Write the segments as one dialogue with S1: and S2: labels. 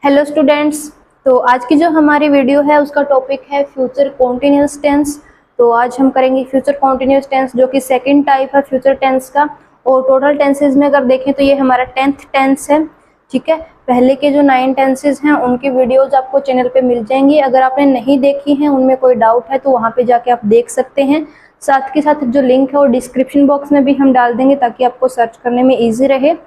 S1: Hello students. तो आज की जो हमारी वीडियो है उसका टॉपिक है फ्यूचर कॉन्टिन्यूअस टेंस। तो आज हम करेंगे फ्यूचर कॉन्टिन्यूअस टेंस, जो कि सेकंड टाइप है फ्यूचर टेंस का। और टोटल टेंसेज में अगर देखें तो ये हमारा 10th टेंस है। ठीक है, पहले के जो 9 टेंसेज हैं उनकी वीडियोज आपको चैनल पे मिल जाएंगी। अगर आपने नहीं देखी हैं, उनमें कोई डाउट है तो वहाँ पे जाके आप देख सकते हैं। साथ के साथ जो लिंक है वो डिस्क्रिप्शन बॉक्स में भी हम डाल देंगे ताकि आपको सर्च करने में ईजी रहे।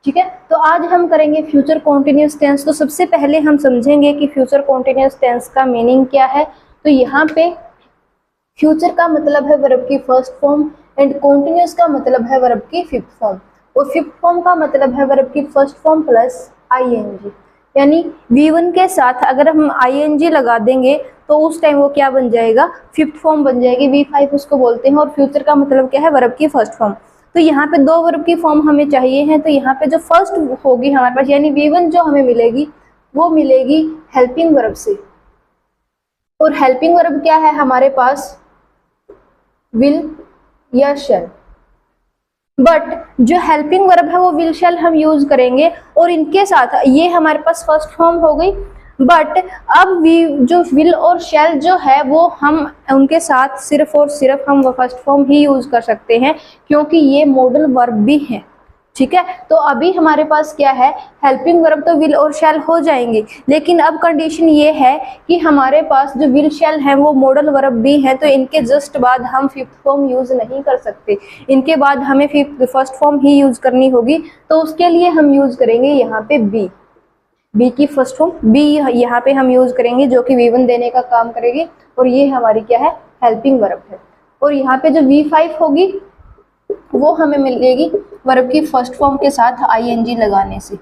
S1: ठीक है, तो आज हम करेंगे फ्यूचर कॉन्टिन्यूअस टेंस। तो सबसे पहले हम समझेंगे कि फ्यूचर कॉन्टिन्यूअस टेंस का मीनिंग क्या है। तो यहाँ पे फ्यूचर का मतलब है वर्ब की फर्स्ट फॉर्म एंड कॉन्टिन्यूअस का मतलब है वर्ब की फिफ्थ फॉर्म। और फिफ्थ फॉर्म का मतलब है वर्ब की फर्स्ट फॉर्म प्लस आईएनजी, यानी V1 के साथ अगर हम आईएनजी लगा देंगे तो उस टाइम वो क्या बन जाएगा, फिफ्थ फॉर्म बन जाएगी। V5 उसको बोलते हैं। और फ्यूचर का मतलब क्या है, वर्ब की फर्स्ट फॉर्म। तो यहाँ पे दो वर्ब की फॉर्म हमें चाहिए हैं। तो यहाँ पे जो फर्स्ट होगी हमारे पास, यानी V1 जो हमें मिलेगी वो मिलेगी हेल्पिंग वर्ब से। और हेल्पिंग वर्ब क्या है हमारे पास, विल या शैल। बट जो हेल्पिंग वर्ब है वो विल शैल हम यूज करेंगे और इनके साथ ये हमारे पास फर्स्ट फॉर्म हो गई। बट अब जो विल और शैल जो है वो हम उनके साथ सिर्फ और सिर्फ हम फर्स्ट फॉर्म ही यूज कर सकते हैं, क्योंकि ये मॉडल वर्ब भी है। ठीक है, तो अभी हमारे पास क्या है, हेल्पिंग वर्ब तो विल और शैल हो जाएंगे, लेकिन अब कंडीशन ये है कि हमारे पास जो विल शैल है वो मॉडल वर्ब भी है। तो इनके जस्ट बाद हम फिफ्थ फॉर्म यूज नहीं कर सकते, इनके बाद हमें फर्स्ट फॉर्म ही यूज करनी होगी। तो उसके लिए हम यूज करेंगे यहाँ पे बी की फर्स्ट फॉर्म बी यहाँ पे हम यूज करेंगे, जो कि V1 देने का काम करेगी। और ये हमारी क्या है, हेल्पिंग वर्ब है। और यहाँ पे जो V5 होगी वो हमें मिलेगी वर्ब की फर्स्ट फॉर्म के साथ आईएनजी लगाने से।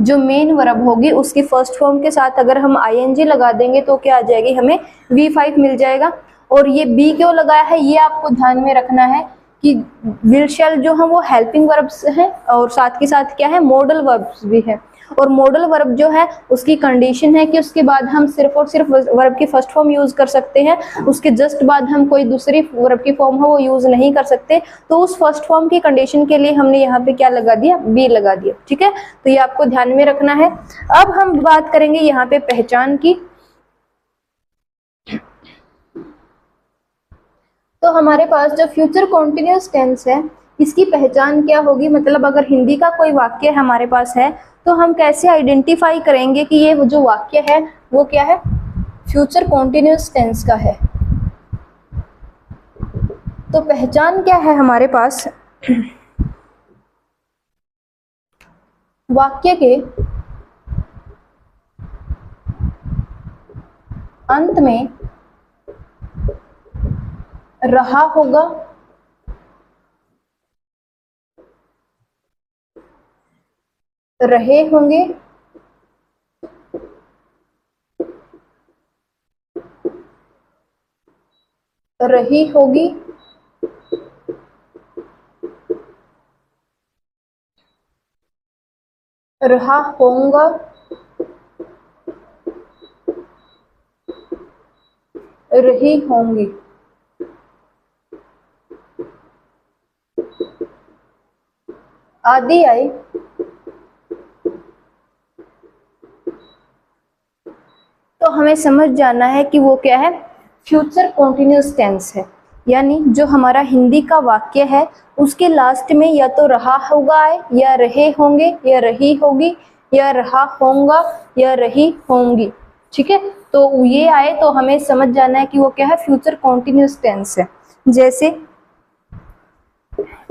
S1: जो मेन वर्ब होगी उसकी फर्स्ट फॉर्म के साथ अगर हम आईएनजी लगा देंगे तो क्या आ जाएगी, हमें V5 मिल जाएगा। और ये बी क्यों लगाया है ये आपको ध्यान में रखना है कि विल शैल जो है वो हेल्पिंग वर्ब्स हैं और साथ के साथ क्या है, मॉडल वर्ब्स भी है। और मॉडल वर्ब जो है उसकी कंडीशन है कि उसके बाद हम सिर्फ और सिर्फ वर्ब की फर्स्ट फॉर्म यूज कर सकते हैं, उसके जस्ट बाद हम कोई दूसरी वर्ब की फॉर्म हो वो यूज नहीं कर सकते। तो उस फर्स्ट फॉर्म की कंडीशन के लिए हमने यहाँ पे क्या लगा दिया, बी लगा दिया। ठीक है, तो ये आपको ध्यान में रखना है। अब हम बात करेंगे यहाँ पे पहचान की। तो हमारे पास जो फ्यूचर कॉन्टिन्यूअस टेंस है इसकी पहचान क्या होगी, मतलब अगर हिंदी का कोई वाक्य हमारे पास है तो हम कैसे आइडेंटिफाई करेंगे कि ये जो वाक्य है वो क्या है, फ्यूचर कॉन्टिन्यूअस टेंस का है। तो पहचान क्या है हमारे पास, वाक्य के अंत में रहा होगा, रहे होंगे, रही होगी, रहा होगा, रही होंगी। आदि आई। तो हमें समझ जाना है कि वो क्या है, फ्यूचर कॉन्टिन्यूअस टेंस है। यानी जो हमारा हिंदी का वाक्य है उसके लास्ट में या तो रहा होगा आए, या रहे होंगे, या रही होगी, या रहा होगा, या रही होंगी। ठीक है, तो ये आए तो हमें समझ जाना है कि वो क्या है, फ्यूचर कॉन्टिन्यूअस टेंस है। जैसे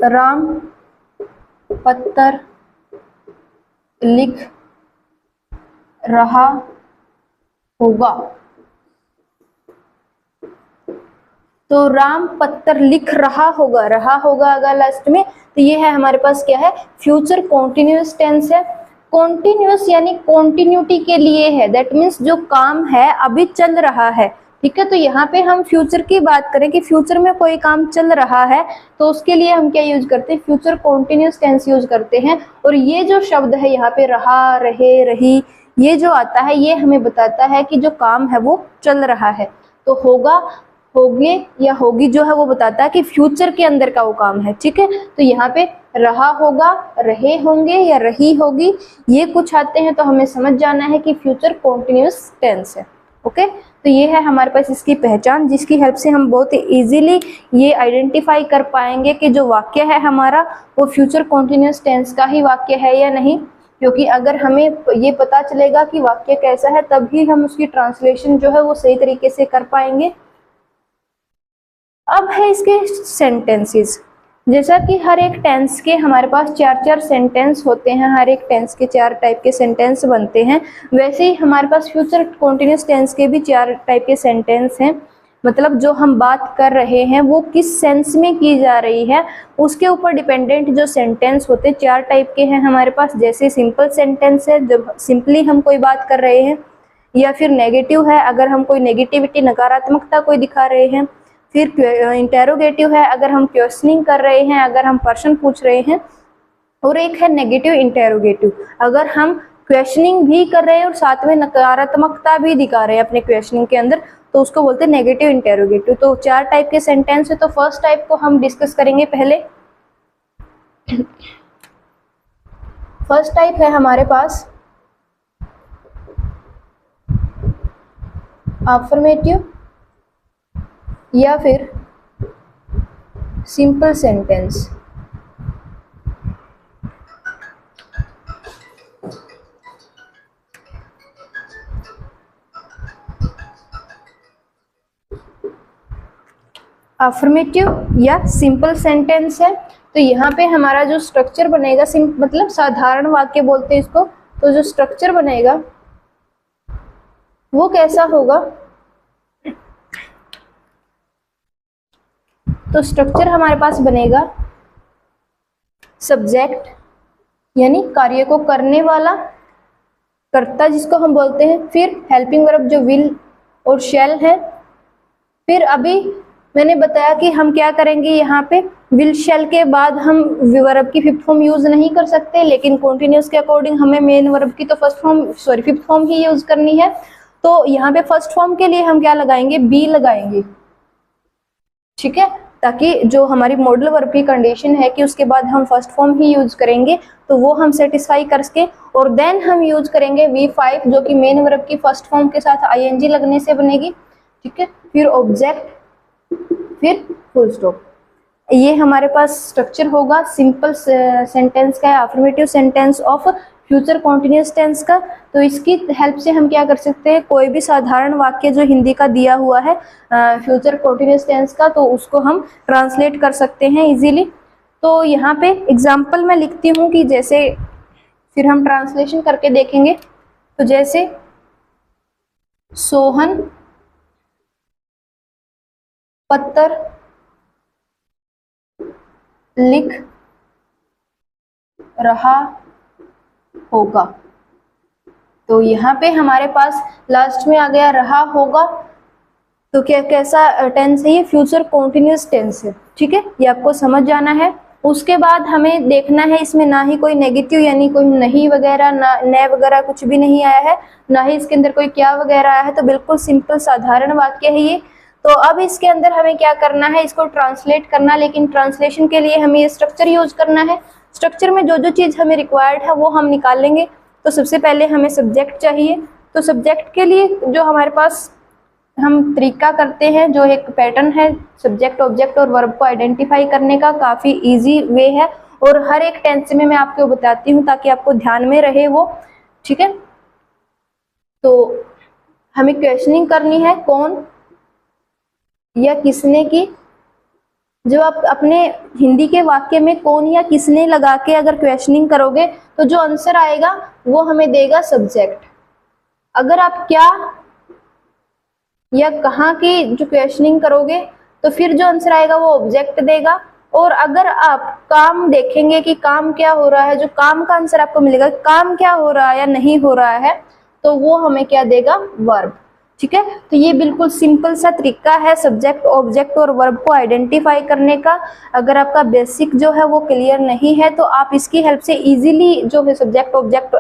S1: राम पत्थर लिख रहा होगा। तो राम पत्थर लिख रहा होगा अगर लास्ट में, तो ये है हमारे पास क्या है, फ्यूचर कॉन्टिन्यूअस टेंस है। कॉन्टिन्यूअस यानी कॉन्टिन्यूटी के लिए है, दैट मीन्स जो काम है अभी चल रहा है। ठीक है, तो यहाँ पे हम फ्यूचर की बात करें कि फ्यूचर में कोई काम चल रहा है तो उसके लिए हम क्या यूज करते हैं, फ्यूचर कॉन्टिन्यूअस टेंस यूज करते हैं। और ये जो शब्द है यहाँ पे रहा, रहे, रही, ये जो आता है ये हमें बताता है कि जो काम है वो चल रहा है। तो होगा होगे या होगी जो है वो बताता है कि फ्यूचर के अंदर का वो काम है। ठीक है, तो यहाँ पे रहा होगा, रहे होंगे या रही होगी, ये कुछ आते हैं तो हमें समझ जाना है कि फ्यूचर कॉन्टिन्यूअस टेंस है। ओके, तो ये है हमारे पास इसकी पहचान, जिसकी हेल्प से हम बहुत इजीली ये आइडेंटिफाई कर पाएंगे कि जो वाक्य है हमारा वो फ्यूचर कॉन्टिन्यूअस टेंस का ही वाक्य है या नहीं। क्योंकि अगर हमें ये पता चलेगा कि वाक्य कैसा है तभी हम उसकी ट्रांसलेशन जो है वो सही तरीके से कर पाएंगे। अब है इसके सेंटेंसेस। जैसा कि हर एक टेंस के हमारे पास 4-4 सेंटेंस होते हैं, हर एक टेंस के 4 टाइप के सेंटेंस बनते हैं, वैसे ही हमारे पास फ्यूचर कॉन्टिन्यूअस टेंस के भी 4 टाइप के सेंटेंस हैं। मतलब जो हम बात कर रहे हैं वो किस सेंस में की जा रही है उसके ऊपर डिपेंडेंट जो सेंटेंस होते हैं 4 टाइप के हैं हमारे पास। जैसे सिंपल सेंटेंस है जब सिंपली हम कोई बात कर रहे हैं, या फिर नेगेटिव है अगर हम कोई नेगेटिविटी नकारात्मकता कोई दिखा रहे हैं, फिर इंटेरोगेटिव है अगर हम क्वेश्चनिंग कर रहे हैं, अगर हम प्रश्न पूछ रहे हैं, और एक है नेगेटिव इंटेरोगेटिव अगर हम क्वेश्चनिंग भी कर रहे हैं और साथ में नकारात्मकता भी दिखा रहे हैं अपने क्वेश्चनिंग के अंदर, तो उसको बोलते हैं नेगेटिव इंटेरोगेटिव। तो 4 टाइप के सेंटेंस है, तो फर्स्ट टाइप को हम डिस्कस करेंगे पहले। फर्स्ट टाइप है हमारे पास अफर्मेटिव या फिर सिंपल सेंटेंस। अफर्मेटिव या सिंपल सेंटेंस है, तो यहाँ पे हमारा जो स्ट्रक्चर बनेगा मतलब साधारण वाक्य बोलते हैं इसको, तो जो स्ट्रक्चर बनेगा वो कैसा होगा। तो स्ट्रक्चर हमारे पास बनेगा सब्जेक्ट यानी कार्य को करने वाला, कर्ता जिसको हम बोलते हैं, फिर हेल्पिंग वर्ब जो विल और शैल है, फिर अभी मैंने बताया कि हम क्या करेंगे यहाँ पे विल शैल के बाद हम वर्ब की फिफ्थ फॉर्म यूज नहीं कर सकते, लेकिन कॉन्टिन्यूअस के अकॉर्डिंग हमें मेन वर्ब की तो फिफ्थ फॉर्म ही यूज करनी है। तो यहाँ पे फर्स्ट फॉर्म के लिए हम क्या लगाएंगे, बी लगाएंगे। ठीक है, ताकि जो हमारी मॉडल वर्ब की कंडीशन है कि उसके बाद हम फर्स्ट फॉर्म ही यूज करेंगे तो वो हम सेटिस्फाई कर सके, और देन हम यूज करेंगे V5 जो कि मेन वर्ब की फर्स्ट फॉर्म के साथ ING लगने से बनेगी। ठीक है, फिर ऑब्जेक्ट, फिर फुल स्टॉप। ये हमारे पास स्ट्रक्चर होगा सिंपल सेंटेंस का, affirmative sentence of future continuous tense का। तो इसकी हेल्प से हम क्या कर सकते हैं, कोई भी साधारण वाक्य जो हिंदी का दिया हुआ है फ्यूचर कॉन्टिन्यूअस टेंस का, तो उसको हम ट्रांसलेट कर सकते हैं इजीली। तो यहाँ पे एग्जांपल मैं लिखती हूँ कि जैसे फिर हम ट्रांसलेशन करके देखेंगे। तो जैसे सोहन पत्थर लिख रहा होगा, तो यहाँ पे हमारे पास लास्ट में आ गया रहा होगा। तो क्या कैसा टेंस है ये, फ्यूचर कॉन्टिन्यूअस टेंस है। ठीक है, ये आपको समझ जाना है। उसके बाद हमें देखना है इसमें ना ही कोई नेगेटिव यानी कोई नहीं वगैरह, ना ने वगैरह कुछ भी नहीं आया है, ना ही इसके अंदर कोई क्या वगैरह आया है, तो बिल्कुल सिंपल साधारण वाक्य है ये। तो अब इसके अंदर हमें क्या करना है, इसको ट्रांसलेट करना, लेकिन ट्रांसलेशन के लिए हमें ये स्ट्रक्चर यूज करना है। स्ट्रक्चर में जो जो चीज हमें रिक्वायर्ड है वो हम निकाल लेंगे। तो सबसे पहले हमें सब्जेक्ट चाहिए, तो सब्जेक्ट के लिए जो हमारे पास हम तरीका करते हैं, जो एक पैटर्न है सब्जेक्ट ऑब्जेक्ट और वर्ब को आइडेंटिफाई करने का, काफी इजी वे है, और हर एक टेंस में मैं आपको बताती हूँ ताकि आपको ध्यान में रहे वो। ठीक है, तो हमें क्वेश्चनिंग करनी है कौन या किसने की। जो आप अपने हिंदी के वाक्य में कौन या किसने लगा के अगर क्वेश्चनिंग करोगे तो जो आंसर आएगा वो हमें देगा सब्जेक्ट। अगर आप क्या या कहाँ की जो क्वेश्चनिंग करोगे तो फिर जो आंसर आएगा वो ऑब्जेक्ट देगा। और अगर आप काम देखेंगे कि काम क्या हो रहा है, जो काम का आंसर आपको मिलेगा काम क्या हो रहा है या नहीं हो रहा है, तो वो हमें क्या देगा, वर्ब। ठीक है। तो ये बिल्कुल सिंपल सा तरीका है सब्जेक्ट ऑब्जेक्ट और वर्ब को आइडेंटिफाई करने का। अगर आपका बेसिक जो है वो क्लियर नहीं है तो आप इसकी हेल्प से इजीली जो है सब्जेक्ट ऑब्जेक्ट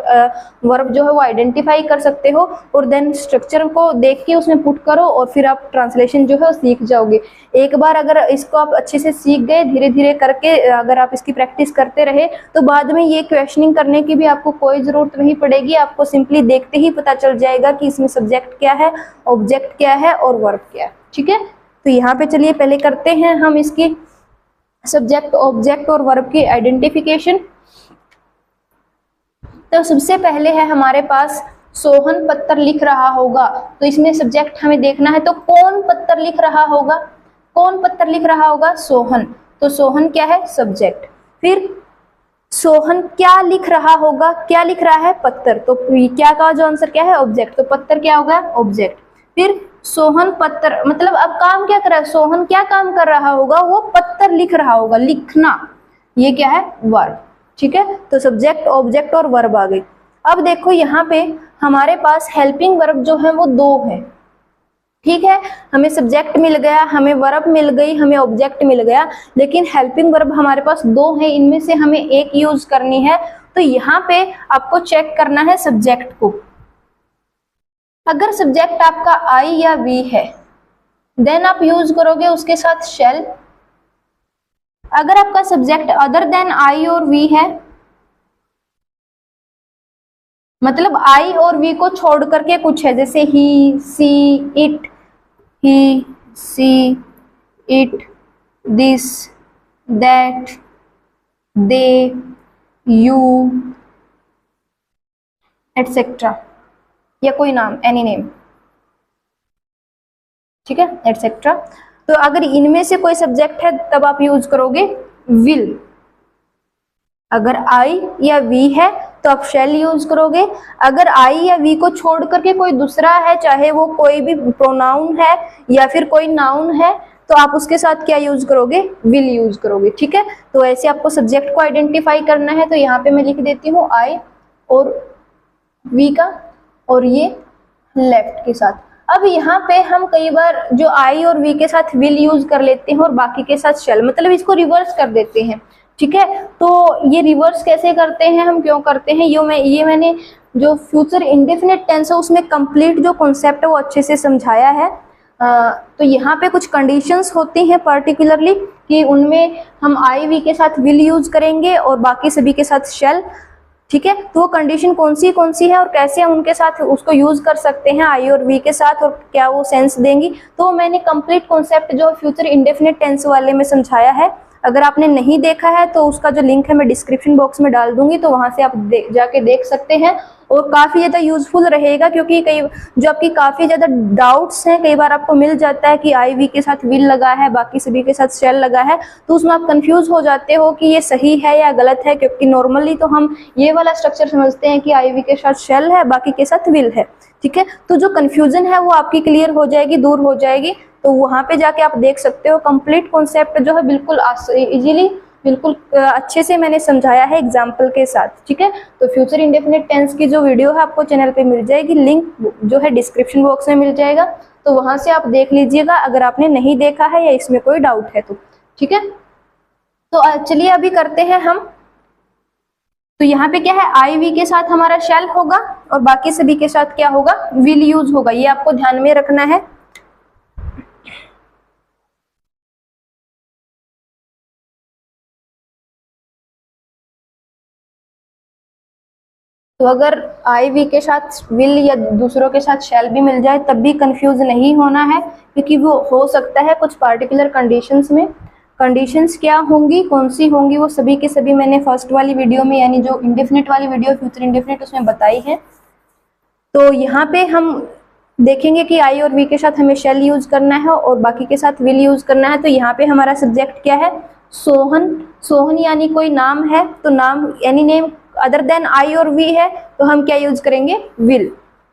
S1: वर्ब जो है वो आइडेंटिफाई कर सकते हो, और देन स्ट्रक्चर को देख के उसमें पुट करो और फिर आप ट्रांसलेशन जो है वो सीख जाओगे। एक बार अगर इसको आप अच्छे से सीख गए, धीरे धीरे करके अगर आप इसकी प्रैक्टिस करते रहे तो बाद में ये क्वेश्चनिंग करने की भी आपको कोई जरूरत नहीं पड़ेगी। आपको सिंपली देखते ही पता चल जाएगा कि इसमें सब्जेक्ट क्या है, ऑब्जेक्ट क्या है और वर्ब क्या है। ठीक है, तो यहाँ पे चलिए पहले करते हैं हम इसकी सब्जेक्ट ऑब्जेक्ट और वर्ब की आइडेंटिफिकेशन। तो सबसे पहले है हमारे पास सोहन पत्थर लिख रहा होगा, तो इसमें सब्जेक्ट हमें देखना है। तो कौन पत्थर लिख रहा होगा, कौन पत्थर लिख रहा होगा, सोहन। तो सोहन क्या है, सब्जेक्ट। फिर सोहन क्या लिख रहा होगा, क्या लिख रहा है, पत्थर। तो क्या का जो आंसर क्या है, ऑब्जेक्ट। तो पत्थर क्या होगा, ऑब्जेक्ट। फिर सोहन पत्थर, मतलब अब काम क्या कर रहा है, सोहन क्या काम कर रहा होगा, वो पत्थर लिख रहा होगा, लिखना, ये क्या है, वर्ब। ठीक है, तो सब्जेक्ट ऑब्जेक्ट और वर्ब आ गई। अब देखो यहाँ पे हमारे पास हेल्पिंग वर्ब जो है वो दो है। ठीक है, हमें सब्जेक्ट मिल गया, हमें वर्ब मिल गई, हमें ऑब्जेक्ट मिल गया, लेकिन हेल्पिंग वर्ब हमारे पास दो है, इनमें से हमें एक यूज करनी है। तो यहाँ पे आपको चेक करना है सब्जेक्ट को। अगर सब्जेक्ट आपका आई या वी है देन आप यूज करोगे उसके साथ शेल। अगर आपका सब्जेक्ट अदर देन आई और वी है, मतलब आई और वी को छोड़ करके कुछ है, जैसे he, she, it, he, she, it, this, that, they, you, etcetera, या कोई नाम, एनी नेम, ठीक है, एटसेट्रा। तो अगर इनमें से कोई सब्जेक्ट है तब आप यूज करोगे विल। अगर आई या वी है तो आप शैल यूज करोगे। अगर आई या वी को छोड़ करके कोई दूसरा है, चाहे वो कोई भी प्रोनाउन है या फिर कोई नाउन है, तो आप उसके साथ क्या यूज करोगे, विल यूज करोगे। ठीक है, तो ऐसे आपको सब्जेक्ट को आइडेंटिफाई करना है। तो यहाँ पे मैं लिख देती हूँ आई और वी का, और ये लेफ्ट के साथ। अब यहाँ पे हम कई बार जो आई और वी के साथ विल यूज कर लेते हैं और बाकी के साथ शेल, मतलब इसको रिवर्स कर देते हैं। ठीक है, तो ये रिवर्स कैसे करते हैं, हम क्यों करते हैं, ये मैंने जो फ्यूचर इंडेफिनिट टेंस है उसमें कंप्लीट जो कॉन्सेप्ट है वो अच्छे से समझाया है। तो यहाँ पे कुछ कंडीशंस होती हैं पर्टिकुलरली कि उनमें हम आई वी के साथ विल यूज करेंगे और बाकी सभी के साथ शेल। ठीक है, तो वो कंडीशन कौन सी है और कैसे हम उनके साथ उसको यूज कर सकते हैं आई और वी के साथ, और क्या वो सेंस देंगी, तो मैंने कंप्लीट कॉन्सेप्ट जो फ्यूचर इंडेफिनिट टेंस वाले में समझाया है। अगर आपने नहीं देखा है तो उसका जो लिंक है मैं डिस्क्रिप्शन बॉक्स में डाल दूंगी, तो वहां से आप जाके देख सकते हैं, और काफी ज्यादा यूजफुल रहेगा। क्योंकि कई जो आपकी काफी ज्यादा डाउट्स हैं, कई बार आपको मिल जाता है कि आई वी के साथ विल लगा है, बाकी सभी के साथ शेल लगा है, तो उसमें आप कंफ्यूज हो जाते हो कि ये सही है या गलत है। क्योंकि नॉर्मली तो हम ये वाला स्ट्रक्चर समझते हैं कि आई वी के साथ शेल है, बाकी के साथ विल है। ठीक है, तो जो कंफ्यूजन है वो आपकी क्लियर हो जाएगी, दूर हो जाएगी। तो वहां पे जाके आप देख सकते हो कंप्लीट कॉन्सेप्ट जो है बिल्कुल इजीली, बिल्कुल अच्छे से मैंने समझाया है एग्जाम्पल के साथ। ठीक है, तो फ्यूचर इंडेफिनिट टेंस की जो वीडियो है आपको चैनल पे मिल जाएगी, लिंक जो है डिस्क्रिप्शन बॉक्स में मिल जाएगा, तो वहां से आप देख लीजिएगा अगर आपने नहीं देखा है या इसमें कोई डाउट है तो। ठीक है, तो चलिए अभी करते हैं हम। तो यहाँ पे क्या है, आई वी के साथ हमारा शेल होगा और बाकी सभी के साथ क्या होगा, विल यूज होगा, ये आपको ध्यान में रखना है। तो अगर आई वी के साथ विल या दूसरों के साथ शैल भी मिल जाए तब भी कंफ्यूज नहीं होना है, क्योंकि वो हो सकता है कुछ पार्टिकुलर कंडीशंस में। कंडीशंस क्या होंगी, कौन सी होंगी, वो सभी के सभी मैंने फर्स्ट वाली वीडियो में, यानी जो इंडेफिनिट वाली वीडियो फ्यूचर इंडेफिनिट, उसमें बताई है। तो यहाँ पे हम देखेंगे कि आई और वी के साथ हमें शेल यूज करना है और बाकी के साथ विल यूज करना है। तो यहाँ पे हमारा सब्जेक्ट क्या है, सोहन। सोहन यानी कोई नाम है, तो नाम any name other than I और वी है, तो हम क्या यूज करेंगे, विल।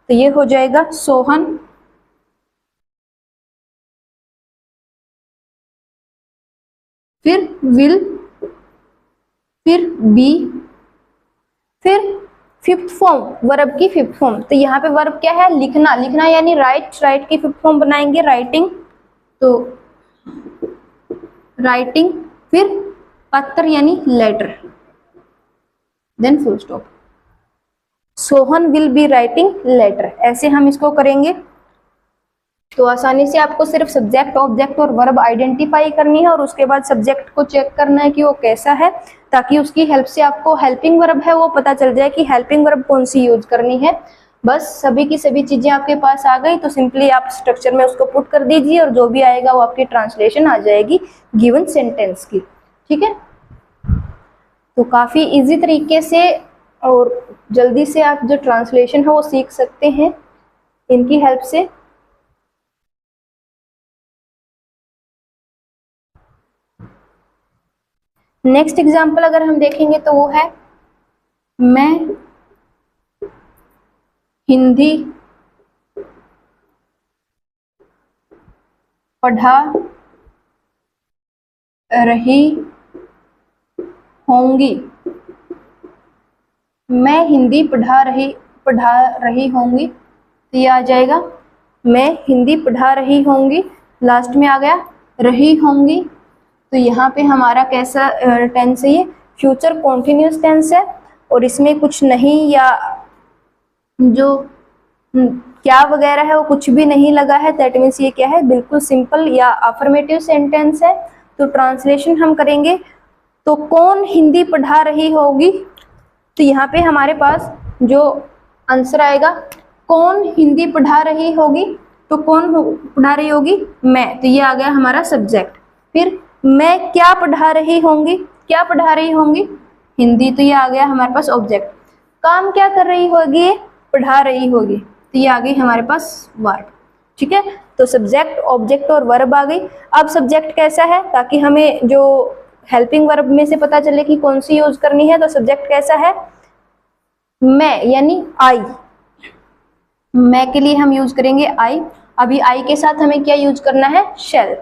S1: तो ये हो जाएगा सोहन, फिर विल, फिर बी, फिफ्थ फॉर्म, वर्ब की फिफ्थ फॉर्म। तो यहाँ पे वर्ब क्या है, लिखना, लिखना यानी राइट, राइट की फिफ्थ फॉर्म बनाएंगे राइटिंग, तो राइटिंग, फिर पत्र यानी letter, then full stop. Sohan will be writing letter, ऐसे हम इसको करेंगे। तो आसानी से आपको सिर्फ सब्जेक्ट, ऑब्जेक्ट और वर्ब आइडेंटिफाई करनी है और उसके बाद सब्जेक्ट को चेक करना है कि वो कैसा है, ताकि उसकी हेल्प से आपको हेल्पिंग वर्ब है वो पता चल जाए कि हेल्पिंग वर्ब कौन सी यूज करनी है। बस सभी की सभी चीजें आपके पास आ गई तो सिंपली आप स्ट्रक्चर में उसको पुट कर दीजिए और जो भी आएगा वो आपकी ट्रांसलेशन आ जाएगी गिवन सेंटेंस की। ठीक है, तो काफी इजी तरीके से और जल्दी से आप जो ट्रांसलेशन है वो सीख सकते हैं इनकी हेल्प से। नेक्स्ट एग्जाम्पल अगर हम देखेंगे तो वो है मैं हिंदी पढ़ा रही होंगी। मैं हिंदी पढ़ा रही होंगी, तो ये आ जाएगा मैं हिंदी पढ़ा रही होंगी, लास्ट में आ गया रही होंगी। तो यहाँ पे हमारा कैसा टेंस है, ये फ्यूचर कॉन्टिन्यूस टेंस है और इसमें कुछ नहीं या जो क्या वगैरह है वो कुछ भी नहीं लगा है। दैट मीन्स ये क्या है, बिल्कुल सिंपल या अफर्मेटिव सेंटेंस है। तो ट्रांसलेशन हम करेंगे तो कौन हिंदी पढ़ा रही होगी, तो यहाँ पे हमारे पास जो आंसर आएगा कौन हिंदी पढ़ा रही होगी, तो कौन पढ़ा रही होगी, मैं, तो ये आ गया हमारा सब्जेक्ट। फिर मैं क्या पढ़ा रही होंगी, क्या पढ़ा रही होंगी, हिंदी, तो ये आ गया हमारे पास ऑब्जेक्ट। काम क्या कर रही होगी, पढ़ा रही होगी, तो ये आ गई हमारे पास वर्ब। ठीक है, तो सब्जेक्ट, ऑब्जेक्ट और वर्ब आ गई। अब सब्जेक्ट कैसा है, ताकि हमें जो हेल्पिंग वर्ब में से पता चले कि कौन सी यूज करनी है, तो सब्जेक्ट कैसा है, मैं यानी आई, मैं के लिए हम यूज करेंगे आई। अभी आई के साथ हमें क्या यूज करना है, शेल,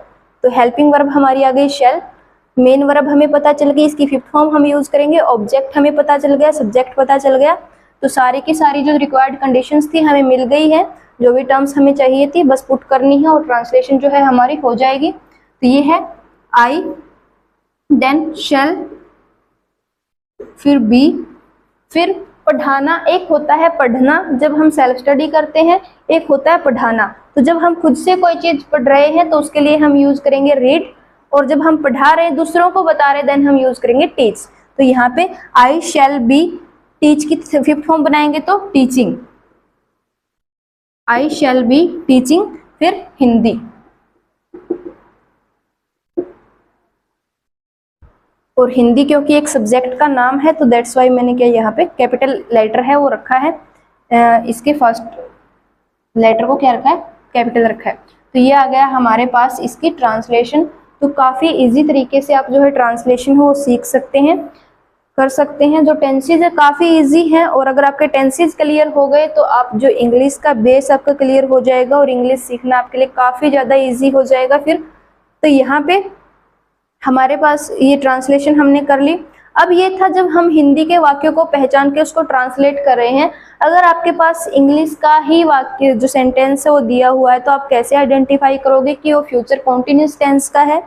S1: तो हेल्पिंग वर्ब हमारी आ गई शेल। मेन वर्ब हमें पता चल गई, इसकी फिफ्थ फॉर्म हम यूज करेंगे, ऑब्जेक्ट हमें पता चल गया, सब्जेक्ट पता चल गया। तो सारी की सारी जो रिक्वायर्ड कंडीशंस थी हमें मिल गई है, जो भी टर्म्स हमें चाहिए थी बस पुट करनी है और ट्रांसलेशन जो है हमारी हो जाएगी। तो ये है आई, देन शेल, फिर बी, फिर पढ़ाना। एक होता है पढ़ना जब हम सेल्फ स्टडी करते हैं, एक होता है पढ़ाना। तो जब हम खुद से कोई चीज पढ़ रहे हैं तो उसके लिए हम यूज करेंगे रीड, और जब हम पढ़ा रहे हैं, दूसरों को बता रहे हैं, देन हम यूज करेंगे टीच। तो यहाँ पे आई शैल बी, टीच की फिफ्थ फॉर्म बनाएंगे तो teaching, I shall be teaching, फिर हिंदी। और हिंदी क्योंकि एक सब्जेक्ट का नाम है तो दैट्स वाई मैंने क्या यहाँ पे कैपिटल लेटर है वो रखा है, इसके फर्स्ट लेटर को क्या रखा है, कैपिटल रखा है। तो ये आ गया हमारे पास इसकी ट्रांसलेशन। तो काफ़ी इजी तरीके से आप जो है ट्रांसलेशन हो वो सीख सकते हैं, कर सकते हैं। जो टेंसेज है काफ़ी इजी है, और अगर आपके टेंसेज क्लियर हो गए तो आप जो इंग्लिश का बेस आपका क्लियर हो जाएगा और इंग्लिश सीखना आपके लिए काफ़ी ज़्यादा ईजी हो जाएगा फिर। तो यहाँ पे हमारे पास ये ट्रांसलेशन हमने कर ली। अब ये था जब हम हिंदी के वाक्यों को पहचान के उसको ट्रांसलेट कर रहे हैं। अगर आपके पास इंग्लिश का ही वाक्य जो सेंटेंस है वो दिया हुआ है तो आप कैसे आइडेंटिफाई करोगे कि वो फ्यूचर कॉन्टिन्यूस टेंस का है।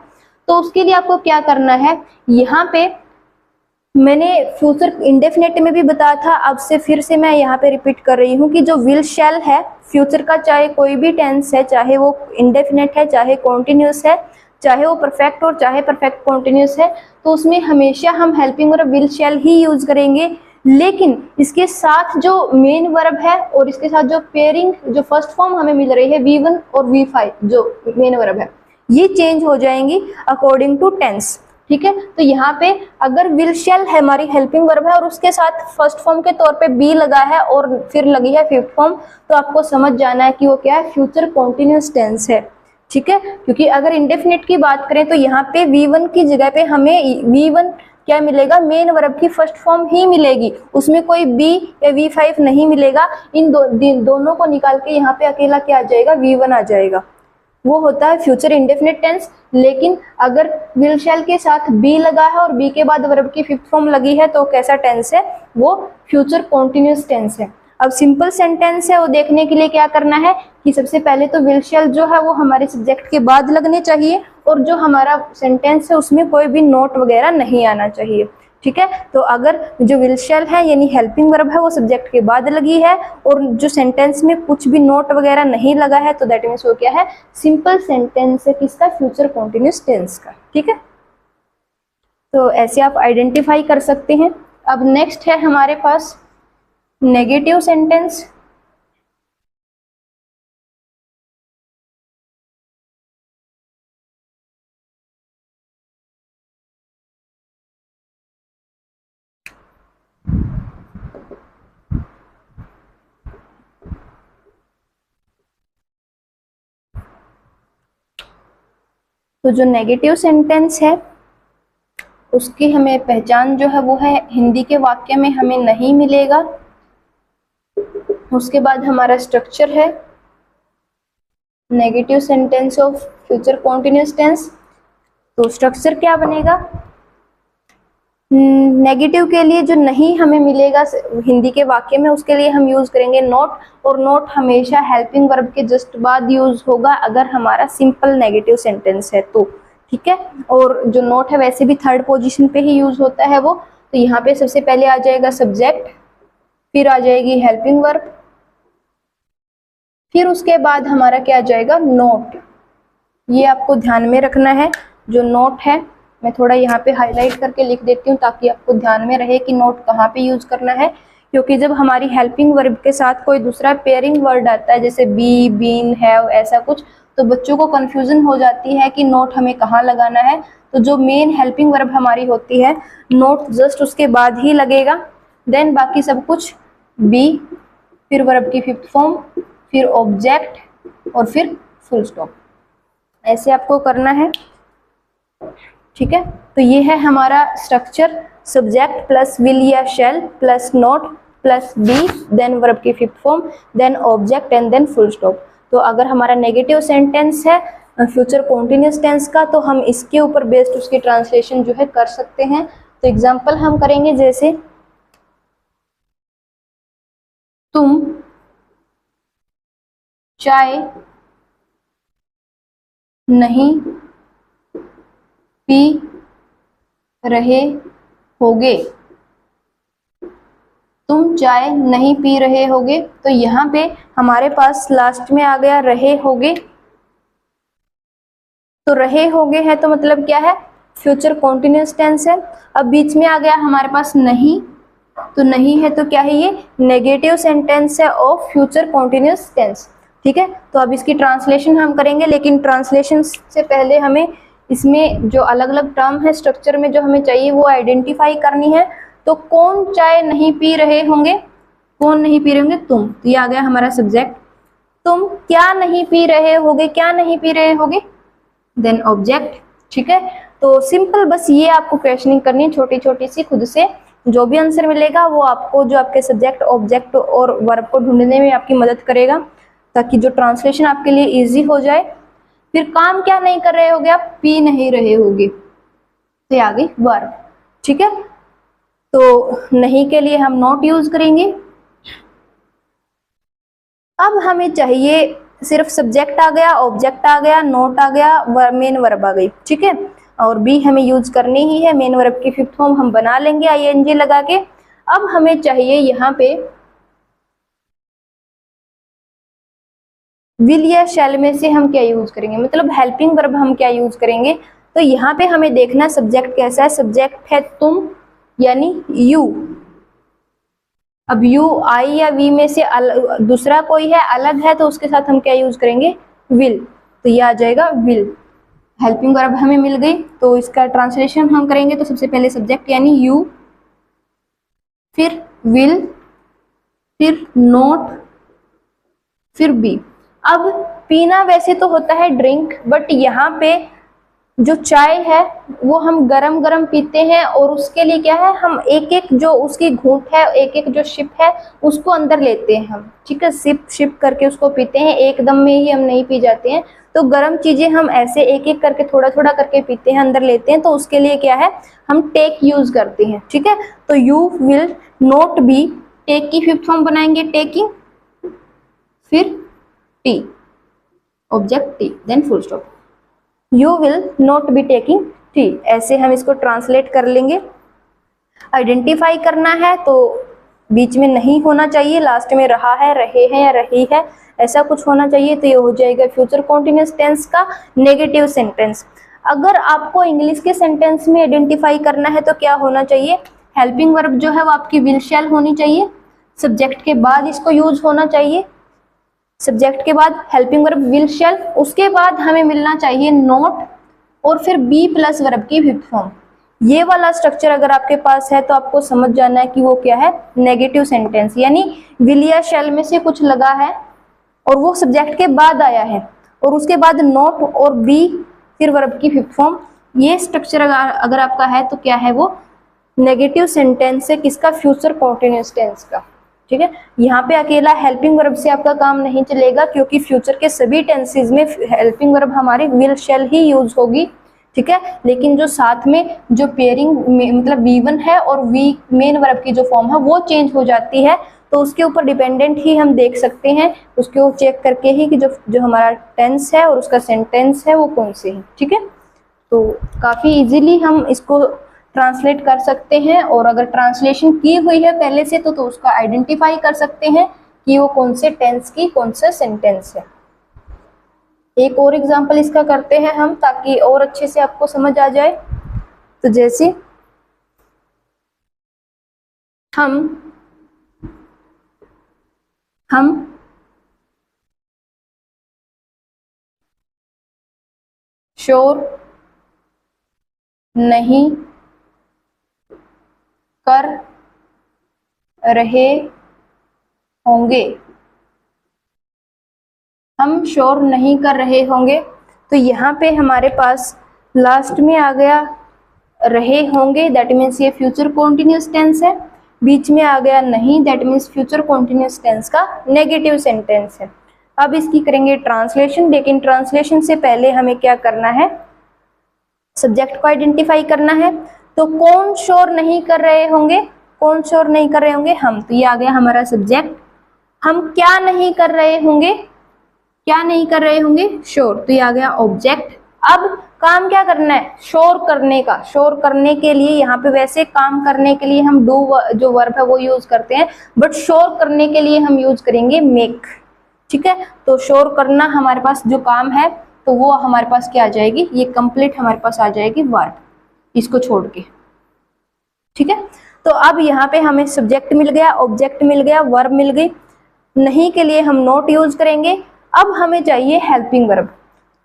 S1: तो उसके लिए आपको क्या करना है, यहाँ पे मैंने फ्यूचर इंडेफिनेट में भी बताया था, अब से फिर से मैं यहाँ पे रिपीट कर रही हूँ कि जो विल शैल है फ्यूचर का, चाहे कोई भी टेंस है, चाहे वो इंडेफिनेट है, चाहे कॉन्टिन्यूस है, चाहे वो परफेक्ट और चाहे परफेक्ट कॉन्टिन्यूस है, तो उसमें हमेशा हम helping verb will shell he use करेंगे। लेकिन इसके साथ जो मेन वर्ब है और इसके साथ जो पेयरिंग जो फर्स्ट फॉर्म हमें मिल रही है V1 और V5 जो मेन वर्ब है, ये चेंज हो जाएंगी अकॉर्डिंग टू टेंस। ठीक है, तो यहाँ पे अगर विल शैल है हमारी हेल्पिंग वर्ब है और उसके साथ फर्स्ट फॉर्म के तौर पे बी लगा है और फिर लगी है फिफ्थ फॉर्म, तो आपको समझ जाना है कि वो क्या है, फ्यूचर कॉन्टिन्यूस टेंस है। ठीक है, क्योंकि अगर इंडेफिनिट की बात करें तो यहाँ पे V1 की जगह पे हमें V1 क्या मिलेगा, मेन वर्ब की फर्स्ट फॉर्म ही मिलेगी, उसमें कोई B या V5 नहीं मिलेगा। इन दोनों को निकाल के यहाँ पे अकेला क्या आ जाएगा, V1 आ जाएगा। वो होता है फ्यूचर इंडेफिनिट टेंस। लेकिन अगर विल शैल के साथ बी लगा है और बी के बाद वर्ब की फिफ्थ फॉर्म लगी है तो कैसा टेंस है, वो फ्यूचर कॉन्टिन्यूअस टेंस है। अब सिंपल सेंटेंस है, वो देखने के लिए क्या करना है कि सबसे पहले तो विल शैल जो है वो हमारे सब्जेक्ट के बाद लगने चाहिए और जो हमारा सेंटेंस है उसमें कोई भी नोट वगैरह नहीं आना चाहिए। ठीक है, तो अगर जो विल शैल है यानी हेल्पिंग वर्ब है वो सब्जेक्ट के बाद लगी है और जो सेंटेंस में कुछ भी नोट वगैरह नहीं लगा है तो दैट मीन्स वो क्या है, सिंपल सेंटेंस है किसका, फ्यूचर कॉन्टिन्यूअस टेंस का। ठीक है, तो ऐसे आप आइडेंटिफाई कर सकते हैं। अब नेक्स्ट है हमारे पास नेगेटिव सेंटेंस। तो जो नेगेटिव सेंटेंस है उसकी हमें पहचान जो है वो है हिंदी के वाक्य में हमें नहीं मिलेगा। उसके बाद हमारा स्ट्रक्चर है negative sentence of future continuous tense. तो स्ट्रक्चर क्या बनेगा, नेगेटिव के लिए जो नहीं हमें मिलेगा हिंदी के वाक्य में उसके लिए हम यूज करेंगे नोट, और नोट हमेशा हेल्पिंग वर्ब के जस्ट बाद यूज होगा अगर हमारा सिंपल नेगेटिव सेंटेंस है तो। ठीक है, और जो नोट है वैसे भी थर्ड पोजीशन पे ही यूज होता है वो। तो यहाँ पे सबसे पहले आ जाएगा सब्जेक्ट, फिर आ जाएगी हेल्पिंग वर्ब, फिर उसके बाद हमारा क्या आ जाएगा, नोट। ये आपको ध्यान में रखना है। जो नोट है मैं थोड़ा यहाँ पे हाईलाइट करके लिख देती हूँ ताकि आपको ध्यान में रहे कि नोट कहाँ पे यूज करना है। क्योंकि जब हमारी हेल्पिंग वर्ब के साथ कोई दूसरा पेयरिंग वर्ड आता है जैसे बी, बीन, हैव, ऐसा कुछ, तो बच्चों को कंफ्यूजन हो जाती है कि नोट हमें कहाँ लगाना है। तो जो मेन हेल्पिंग वर्ब हमारी होती है नोट जस्ट उसके बाद ही लगेगा, देन बाकी सब कुछ बी, फिर वर्ब की फिफ्थ फॉर्म, फिर ऑब्जेक्ट और फिर फुल स्टॉप। ऐसे आपको करना है। ठीक है, तो ये है हमारा स्ट्रक्चर, सब्जेक्ट प्लस विल या shall plus not plus be, then verb की fifth form, then object and then full stop. तो अगर हमारा नेगेटिव सेंटेंस है फ्यूचर कॉन्टिन्यूअस टेंस का तो हम इसके ऊपर बेस्ड उसकी ट्रांसलेशन जो है कर सकते हैं। तो एग्जांपल हम करेंगे जैसे तुम चाय नहीं पी रहे होगे, तुम चाय नहीं पी रहे होगे। तो यहाँ पे हमारे पास लास्ट में आ गया रहे होगे। तो रहे होगे है तो मतलब क्या है, फ्यूचर कॉन्टिन्यूअस टेंस है। अब बीच में आ गया हमारे पास नहीं, तो नहीं है तो क्या है, ये नेगेटिव सेंटेंस है ऑफ फ्यूचर कॉन्टिन्यूअस टेंस। ठीक है, तो अब इसकी ट्रांसलेशन हम करेंगे, लेकिन ट्रांसलेशन से पहले हमें इसमें जो अलग अलग टर्म है स्ट्रक्चर में जो हमें चाहिए वो आइडेंटिफाई करनी है। तो कौन चाय नहीं पी रहे होंगे, कौन नहीं पी रहे होंगे, तुम। तो ये आ गया हमारा सब्जेक्ट। तुम क्या नहीं पी रहे होगे, क्या नहीं पी रहे होगे, देन ऑब्जेक्ट। ठीक है, तो सिंपल बस ये आपको क्वेश्चनिंग करनी है छोटी छोटी सी खुद से। जो भी आंसर मिलेगा वो आपको जो आपके सब्जेक्ट, ऑब्जेक्ट और वर्ब को ढूंढने में आपकी मदद करेगा ताकि जो ट्रांसलेशन आपके लिए इजी हो जाए। फिर काम क्या नहीं कर रहे होगे आप, पी नहीं रहे होगे, तो ये आ गई वर्ब। ठीक है, तो नहीं के लिए हम नॉट यूज करेंगे। अब हमें चाहिए सिर्फ सब्जेक्ट आ गया, ऑब्जेक्ट आ गया, नोट आ गया, मेन वर्ब आ गई। ठीक है, और बी हमें यूज करनी ही है, मेन वर्ब की फिफ्थ फॉर्म हम बना लेंगे आईएनजी लगा के। अब हमें चाहिए यहाँ पे विल या शैल में से हम क्या यूज करेंगे, मतलब हेल्पिंग वर्ब हम क्या यूज करेंगे। तो यहाँ पे हमें देखना सब्जेक्ट कैसा है, सब्जेक्ट है तुम यानी यू। अब यू आई या वी में से दूसरा कोई है, अलग है, तो उसके साथ हम क्या यूज करेंगे, विल। तो ये आ जाएगा विल। हेल्पिंग वर्ब हमें मिल गई, तो इसका ट्रांसलेशन हम करेंगे। तो सबसे पहले सब्जेक्ट यानी यू, फिर विल, फिर नोट, फिर बी। अब पीना वैसे तो होता है ड्रिंक, बट यहाँ पे जो चाय है वो हम गरम गरम पीते हैं और उसके लिए क्या है, हम एक एक जो उसकी घूंट है, एक एक जो शिप है उसको अंदर लेते हैं हम। ठीक है, सिप शिप करके उसको पीते हैं, एकदम में ही हम नहीं पी जाते हैं। तो गर्म चीजें हम ऐसे एक एक करके थोड़ा थोड़ा करके पीते हैं, अंदर लेते हैं, तो उसके लिए क्या है, हम टेक यूज करते हैं। ठीक है, तो you will not be, take की फिफ्थ फॉर्म बनाएंगे टेकिंग, फिर tea, object tea, then full stop. You will not be taking tea, ऐसे हम इसको ट्रांसलेट कर लेंगे। आइडेंटिफाई करना है तो बीच में नहीं होना चाहिए, लास्ट में रहा है, रहे हैं या रही है, ऐसा कुछ होना चाहिए। तो ये हो जाएगा फ्यूचर कॉन्टिन्यूअस टेंस का नेगेटिव सेंटेंस। अगर आपको इंग्लिश के सेंटेंस में आइडेंटिफाई करना है तो क्या होना चाहिए, हेल्पिंग वर्ब जो है वो आपकी विल शैल होनी चाहिए, सब्जेक्ट के बाद इसको यूज होना चाहिए, सब्जेक्ट के बाद हेल्पिंग वर्ब विल शैल, उसके बाद हमें मिलना चाहिए नॉट, और फिर बी प्लस वर्ब की फिफ्थ फॉर्म। ये वाला स्ट्रक्चर अगर आपके पास है तो आपको समझ जाना है कि वो क्या है, नेगेटिव सेंटेंस, यानी विल या शैल में से कुछ लगा है और वो सब्जेक्ट के बाद आया है, और उसके बाद नॉट और बी फिर वर्ब की फिफ्थ फॉर्म। ये स्ट्रक्चर अगर आपका है तो क्या है, वो नेगेटिव सेंटेंस है, किसका, फ्यूचर कॉन्टिन्यूअस टेंस का। ठीक है, यहाँ पे अकेला हेल्पिंग वर्ब से आपका काम नहीं चलेगा, क्योंकि फ्यूचर के सभी टेंसेस में हेल्पिंग वर्ब हमारी विल शैल ही यूज होगी। ठीक है, लेकिन जो साथ में जो पेयरिंग मतलब V1 है और वी मेन वर्ब की जो फॉर्म है वो चेंज हो जाती है, तो उसके ऊपर डिपेंडेंट ही हम देख सकते हैं, उसको चेक करके ही कि जो हमारा टेंस है और उसका सेंटेंस है वो कौन से है। ठीक है, तो काफी इजीली हम इसको ट्रांसलेट कर सकते हैं, और अगर ट्रांसलेशन की हुई है पहले से तो उसका आइडेंटिफाई कर सकते हैं कि वो कौन से टेंस की कौन सा सेंटेंस है। एक और एग्जांपल इसका करते हैं हम, ताकि और अच्छे से आपको समझ आ जाए। तो जैसे हम श्योर नहीं कर रहे होंगे, हम श्योर नहीं कर रहे होंगे, तो यहाँ पे हमारे पास लास्ट में आ गया रहे होंगे, दैट मीन्स ये फ्यूचर कॉन्टिन्यूअस टेंस है, बीच में आ गया नहीं, that means future continuous tense का नेगेटिव सेंटेंस है। अब इसकी करेंगे ट्रांसलेशन, लेकिन ट्रांसलेशन से पहले हमें क्या करना है, सब्जेक्ट को आइडेंटिफाई करना है। तो कौन श्योर नहीं कर रहे होंगे, कौन श्योर नहीं कर रहे होंगे, हम, तो ये आ गया हमारा सब्जेक्ट। हम क्या नहीं कर रहे होंगे, क्या नहीं कर रहे होंगे, श्योर, तो ये आ गया ऑब्जेक्ट। अब काम क्या करना है, श्योर करने का। श्योर करने के लिए यहाँ पे वैसे काम करने के लिए हम डू जो वर्ब है वो यूज करते हैं, बट श्योर करने के लिए हम यूज करेंगे मेक। ठीक है, तो श्योर करना हमारे पास जो काम है तो वो हमारे पास क्या आ जाएगी, ये कंप्लीट हमारे पास आ जाएगी वर्ब, इसको छोड़ के। ठीक है, तो अब यहाँ पे हमें सब्जेक्ट मिल गया, ऑब्जेक्ट मिल गया, वर्ब मिल गई, नहीं के लिए हम नॉट यूज करेंगे। अब हमें चाहिए हेल्पिंग वर्ब,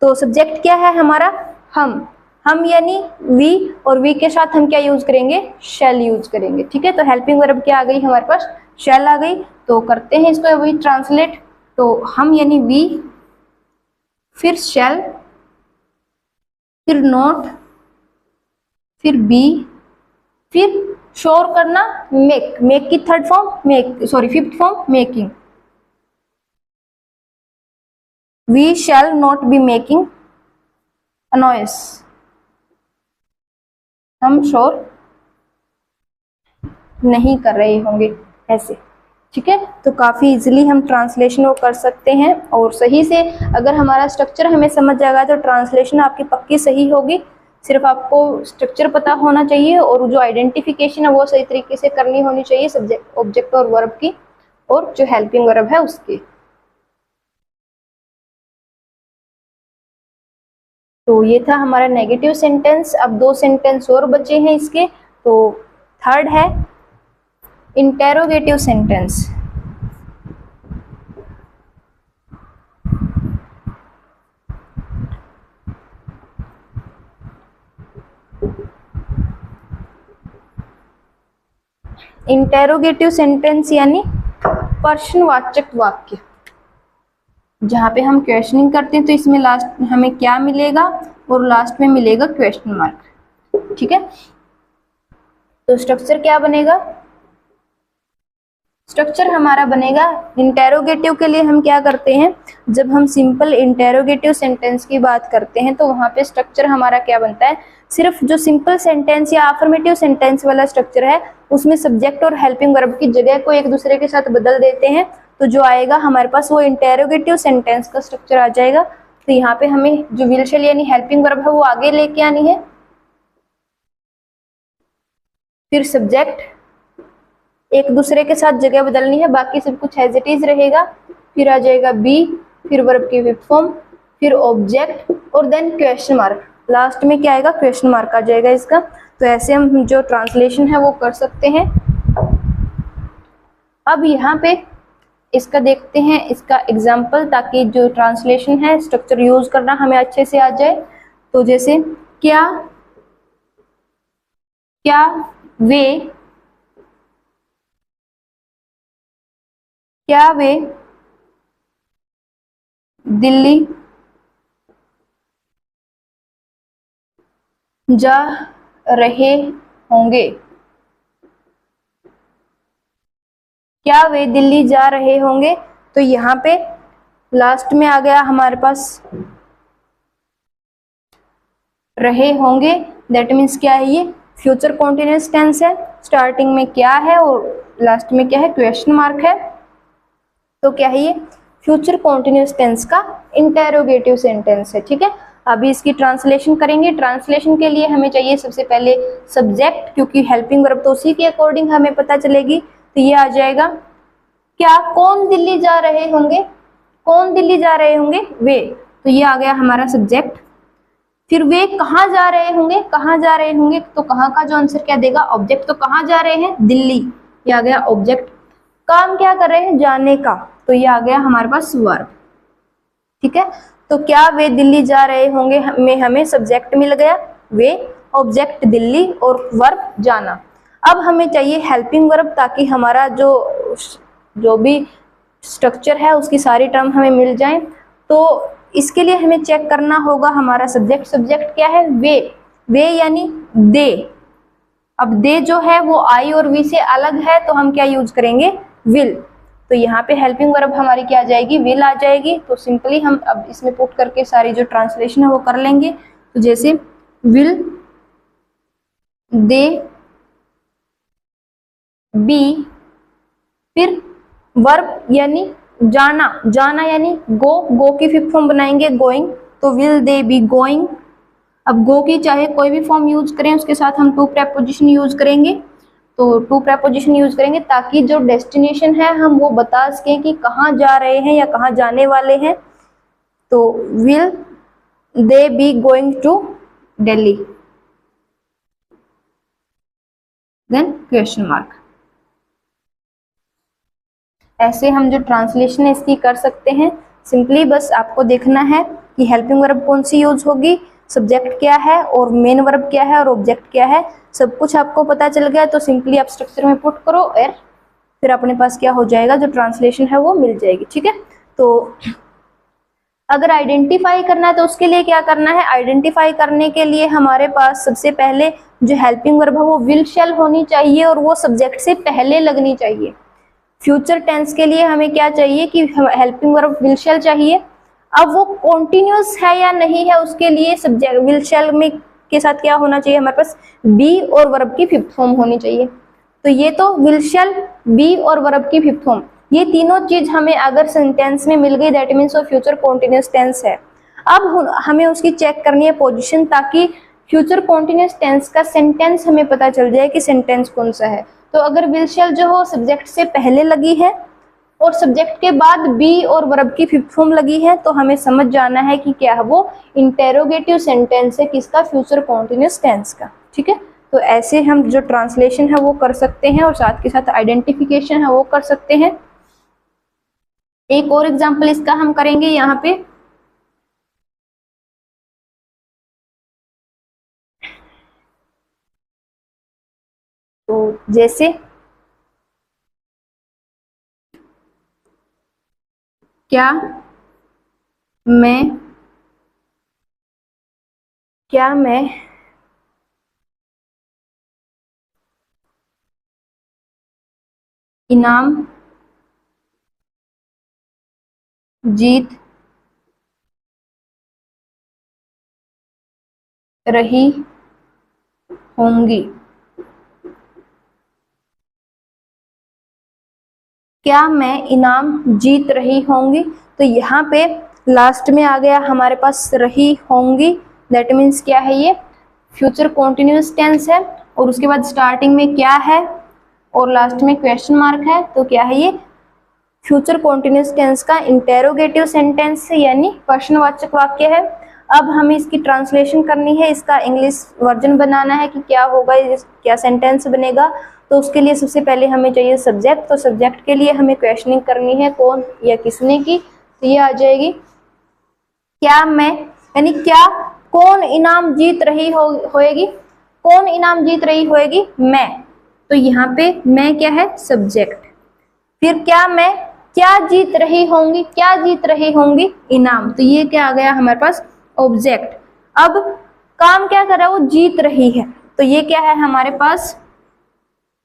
S1: तो सब्जेक्ट क्या है हमारा, हम यानी वी, और वी के साथ हम क्या यूज करेंगे, शैल यूज करेंगे। ठीक है, तो हेल्पिंग वर्ब क्या आ गई हमारे पास, शैल आ गई। तो करते हैं इसको अभी ट्रांसलेट, तो हम यानी वी, फिर शैल, फिर नॉट, फिर बी, फिर श्योर करना मेक, मेक की third form make, sorry fifth form making, we shall not be making a noise, हम श्योर नहीं कर रहे होंगे, ऐसे। ठीक है, तो काफी इजीली हम ट्रांसलेशन वो कर सकते हैं, और सही से अगर हमारा स्ट्रक्चर हमें समझ जाएगा तो ट्रांसलेशन आपकी पक्की सही होगी। सिर्फ आपको स्ट्रक्चर पता होना चाहिए, और जो आइडेंटिफिकेशन है वो सही तरीके से करनी होनी चाहिए, सब्जेक्ट, ऑब्जेक्ट और वर्ब की, और जो हेल्पिंग वर्ब है उसकी। तो ये था हमारा नेगेटिव सेंटेंस। अब दो सेंटेंस और बचे हैं इसके, तो थर्ड है इंटेरोगेटिव सेंटेंस। इंटेरोगेटिव सेंटेंस यानी प्रश्नवाचक वाक्य, जहाँ पे हम क्वेश्चनिंग करते हैं, तो इसमें लास्ट हमें क्या मिलेगा, और लास्ट में मिलेगा क्वेश्चन मार्क। ठीक है, तो स्ट्रक्चर क्या बनेगा, स्ट्रक्चर हमारा बनेगा। इंटेरोगेटिव के लिए हम क्या करते हैं, जब हम सिंपल इंटेरोगेटिव सेंटेंस की बात करते हैं तो वहां पे स्ट्रक्चर हमारा क्या बनता है, सिर्फ जो सिंपल सेंटेंस या अफर्मेटिव सेंटेंस वाला स्ट्रक्चर है उसमें सब्जेक्ट और हेल्पिंग वर्ब की जगह को एक दूसरे के साथ बदल देते हैं, तो जो आएगा हमारे पास वो इंटेरोगेटिव सेंटेंस का स्ट्रक्चर आ जाएगा। तो यहाँ पे हमें जो विल शैल यानी हेल्पिंग वर्ब है वो आगे लेके आनी है, फिर सब्जेक्ट एक दूसरे के साथ जगह बदलनी है, बाकी सब कुछ एज इट इज रहेगा। फिर आ जाएगा बी, फिर वर्ब की फिफ्थ फॉर्म, फिर ऑब्जेक्ट और देन क्वेश्चन मार्क। लास्ट में क्या आएगा, क्वेश्चन मार्क आ जाएगा इसका। तो ऐसे हम जो ट्रांसलेशन है वो कर सकते हैं। अब यहाँ पे इसका देखते हैं इसका एग्जाम्पल, ताकि जो ट्रांसलेशन है स्ट्रक्चर यूज करना हमें अच्छे से आ जाए। तो जैसे क्या क्या वे क्या वे दिल्ली जा रहे होंगे, क्या वे दिल्ली जा रहे होंगे। तो यहाँ पे लास्ट में आ गया हमारे पास रहे होंगे, दैट मीन्स क्या है, ये फ्यूचर कॉन्टिन्यूअस टेंस है। स्टार्टिंग में क्या है और लास्ट में क्या है, क्वेश्चन मार्क है। तो क्या है, ये फ्यूचर कॉन्टिन्यूअस टेंस का इंटेरोगेटिव सेंटेंस है। ठीक है, अभी इसकी ट्रांसलेशन करेंगे। ट्रांसलेशन के लिए हमें चाहिए सबसे पहले सब्जेक्ट, क्योंकि हेल्पिंग वर्ब तो उसी के अकॉर्डिंग हमें पता चलेगी। तो ये आ जाएगा, क्या कौन दिल्ली जा रहे होंगे, कौन दिल्ली जा रहे होंगे, वे। तो ये आ गया हमारा सब्जेक्ट। फिर वे कहाँ जा रहे होंगे, कहाँ जा रहे होंगे, तो कहाँ का जो आंसर क्या देगा, ऑब्जेक्ट। तो कहाँ जा रहे हैं, दिल्ली, ये आ गया ऑब्जेक्ट। काम क्या कर रहे हैं, जाने का, तो ये आ गया हमारे पास वर्ब। ठीक है, तो क्या वे दिल्ली जा रहे होंगे में हमें सब्जेक्ट मिल गया वे, ऑब्जेक्ट दिल्ली और वर्ब जाना। अब हमें चाहिए हेल्पिंग वर्ब, ताकि हमारा जो जो भी स्ट्रक्चर है उसकी सारी टर्म हमें मिल जाए। तो इसके लिए हमें चेक करना होगा हमारा सब्जेक्ट। सब्जेक्ट क्या है, वे यानी दे। अब दे जो है वो आई और वी से अलग है, तो हम क्या यूज करेंगे, विल। तो यहाँ पे हेल्पिंग वर्ब हमारी क्या आ जाएगी, विल आ जाएगी। तो सिंपली हम अब इसमें पुट करके सारी जो ट्रांसलेशन है वो कर लेंगे। तो जैसे विल दे बी, फिर वर्ब यानी जाना, जाना यानी गो की फिफ्थ फॉर्म बनाएंगे गोइंग, तो विल दे बी गोइंग। अब गो की चाहे कोई भी फॉर्म यूज करें, उसके साथ हम टू प्रेपोजिशन यूज करेंगे। तो टू प्रेपोजिशन यूज करेंगे ताकि जो डेस्टिनेशन है हम वो बता सकें कि कहाँ जा रहे हैं या कहाँ जाने वाले हैं। तो will they be going to Delhi, then question mark. ऐसे हम जो ट्रांसलेशन है इसकी कर सकते हैं। सिंपली बस आपको देखना है कि हेल्पिंग वर्ब कौन सी यूज होगी, सब्जेक्ट क्या है और मेन वर्ब क्या है और ऑब्जेक्ट क्या है, सब कुछ आपको पता चल गया। तो सिंपली आप स्ट्रक्चर में पुट करो और फिर अपने पास क्या हो जाएगा, जो ट्रांसलेशन है वो मिल जाएगी। ठीक है, तो अगर आइडेंटिफाई करना है तो उसके लिए क्या करना है, आइडेंटिफाई करने के लिए हमारे पास सबसे पहले जो हेल्पिंग वर्ब है वो विल शैल होनी चाहिए और वो सब्जेक्ट से पहले लगनी चाहिए। फ्यूचर टेंस के लिए हमें क्या चाहिए कि हेल्पिंग वर्ब विल शैल चाहिए। अब वो कॉन्टिन्यूस है या नहीं है उसके लिए सब्जेक्ट विल शैल में के साथ क्या होना चाहिए, हमारे पास बी और वर्ब की फिफ्थ फॉर्म होनी चाहिए। तो ये तो विल शैल, बी और वर्ब की फिफ्थ फॉर्म, ये तीनों चीज हमें अगर सेंटेंस में मिल गई दैट मीन्स वो फ्यूचर कॉन्टिन्यूस टेंस है। अब हमें उसकी चेक करनी है पोजीशन, ताकि फ्यूचर कॉन्टिन्यूस टेंस का सेंटेंस हमें पता चल जाए कि सेंटेंस कौन सा है। तो अगर विल शैल जो हो सब्जेक्ट से पहले लगी है और सब्जेक्ट के बाद बी और वर्ब की फिफ्थ फॉर्म लगी है, तो हमें समझ जाना है कि क्या है वो इंटेरोगेटिव सेंटेंस है, किसका, फ्यूचर कॉन्टिन्यूस टेंस का। ठीक है, तो ऐसे हम जो ट्रांसलेशन है वो कर सकते हैं और साथ के साथ आइडेंटिफिकेशन है वो कर सकते हैं। एक और एग्जांपल इसका हम करेंगे यहाँ पे। तो जैसे क्या मैं क्या मैं इनाम जीत रही होंगी। क्या मैं इनाम जीत रही होंगी। तो यहाँ पे लास्ट में आ गया हमारे पास रही होंगी, दैट मीन्स क्या है, ये फ्यूचर कॉन्टिन्यूअस टेंस है, और उसके बाद स्टार्टिंग में क्या है और लास्ट में क्वेश्चन मार्क है। तो क्या है ये, फ्यूचर कॉन्टिन्यूअस टेंस का इंटेरोगेटिव सेंटेंस यानी प्रश्नवाचक वाक्य है। अब हमें इसकी ट्रांसलेशन करनी है, इसका इंग्लिश वर्जन बनाना है कि क्या होगा, क्या सेंटेंस बनेगा। तो उसके लिए सबसे पहले हमें चाहिए सब्जेक्ट। तो सब्जेक्ट के लिए हमें क्वेश्चनिंग करनी है, कौन या किसने की। तो ये आ जाएगी क्या मैं, यानी क्या कौन इनाम जीत रही होएगी, कौन इनाम जीत रही होएगी, मैं। तो यहाँ पे मैं क्या है, सब्जेक्ट। फिर क्या मैं क्या जीत रही होंगी, क्या जीत रही होंगी, इनाम। तो ये क्या आ गया हमारे पास, ऑब्जेक्ट। अब काम क्या कर रहा है, वो जीत रही है। तो ये क्या है हमारे पास,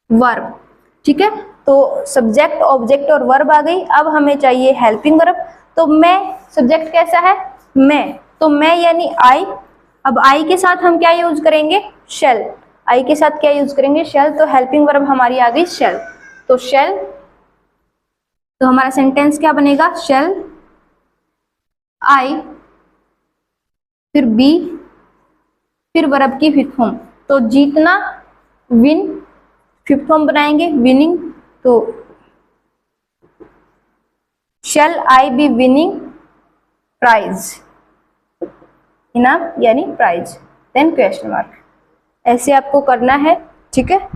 S1: वर्ब। ठीक है, तो सब्जेक्ट, ऑब्जेक्ट और वर्ब आ गई। अब हमें चाहिए हेल्पिंग वर्ब। तो मैं, सब्जेक्ट कैसा है, मैं, तो मैं यानी आई। अब आई के साथ हम क्या यूज करेंगे, शेल। आई के साथ क्या यूज करेंगे, शेल। तो हेल्पिंग वर्ब हमारी आ गई शेल। तो शेल, तो हमारा सेंटेंस क्या बनेगा, शेल आई, फिर बी, फिर वर्ब की फिफ्थ फॉर्म। तो जीतना, विन, फिफ्थ फॉर्म बनाएंगे विनिंग। तो shall I be winning prize, इनाम यानी प्राइज, देन क्वेश्चन मार्क। ऐसे आपको करना है। ठीक है,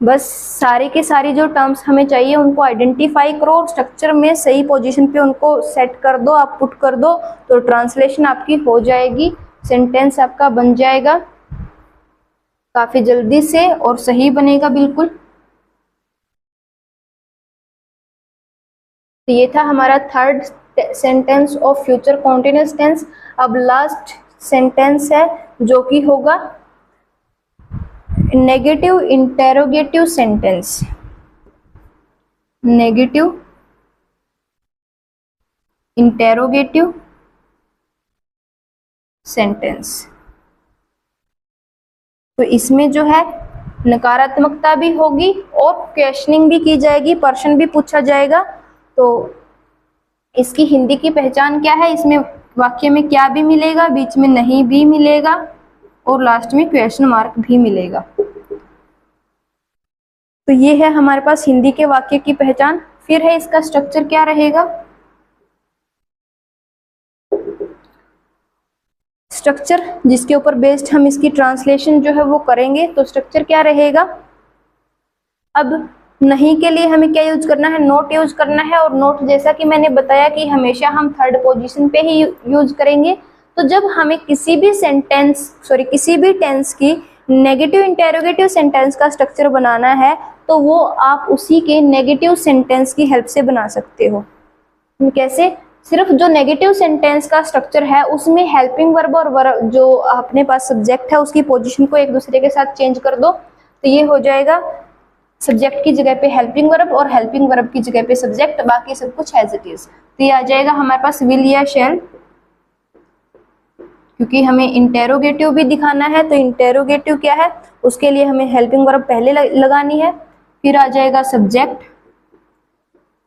S1: बस सारी की सारी जो टर्म्स हमें चाहिए उनको आइडेंटिफाई करो, स्ट्रक्चर में सही पोजीशन पे उनको सेट कर दो, आप पुट कर दो, तो ट्रांसलेशन आपकी हो जाएगी, सेंटेंस आपका बन जाएगा काफी जल्दी से और सही बनेगा बिल्कुल। तो ये था हमारा third sentence of future continuous tense. अब लास्ट सेंटेंस है जो कि होगा negative interrogative sentence. Negative interrogative sentence. तो इसमें जो है नकारात्मकता भी होगी और क्वेश्चनिंग भी की जाएगी, प्रश्न भी पूछा जाएगा। तो इसकी हिंदी की पहचान क्या है, इसमें वाक्य में क्या भी मिलेगा, बीच में नहीं भी मिलेगा और लास्ट में क्वेश्चन मार्क भी मिलेगा। तो ये है हमारे पास हिंदी के वाक्य की पहचान। फिर है इसका स्ट्रक्चर क्या रहेगा, स्ट्रक्चर जिसके ऊपर बेस्ड हम इसकी ट्रांसलेशन जो है वो करेंगे। तो स्ट्रक्चर क्या रहेगा, अब नहीं के लिए हमें क्या यूज करना है, नोट यूज करना है। और नोट जैसा कि मैंने बताया कि हमेशा हम थर्ड पोजीशन पे ही यूज करेंगे। तो जब हमें किसी भी किसी भी टेंस की नेगेटिव इंटेरोगेटिव सेंटेंस का स्ट्रक्चर बनाना है तो वो आप उसी के नेगेटिव सेंटेंस की हेल्प से बना सकते हो। कैसे, सिर्फ जो नेगेटिव सेंटेंस का स्ट्रक्चर है उसमें हेल्पिंग वर्ब और वर्ब जो अपने पास सब्जेक्ट है उसकी पोजीशन को एक दूसरे के साथ चेंज कर दो। तो ये हो जाएगा सब्जेक्ट की जगह पे हेल्पिंग वर्ब और हेल्पिंग वर्ब की जगह पे सब्जेक्ट, बाकी सब कुछ एज इट इज। तो ये आ जाएगा हमारे पास विल या शैल, क्योंकि हमें इंटेरोगेटिव भी दिखाना है। तो इंटेरोगेटिव क्या है, उसके लिए हमें हेल्पिंग वर्ब पहले लगानी है, फिर आ जाएगा सब्जेक्ट।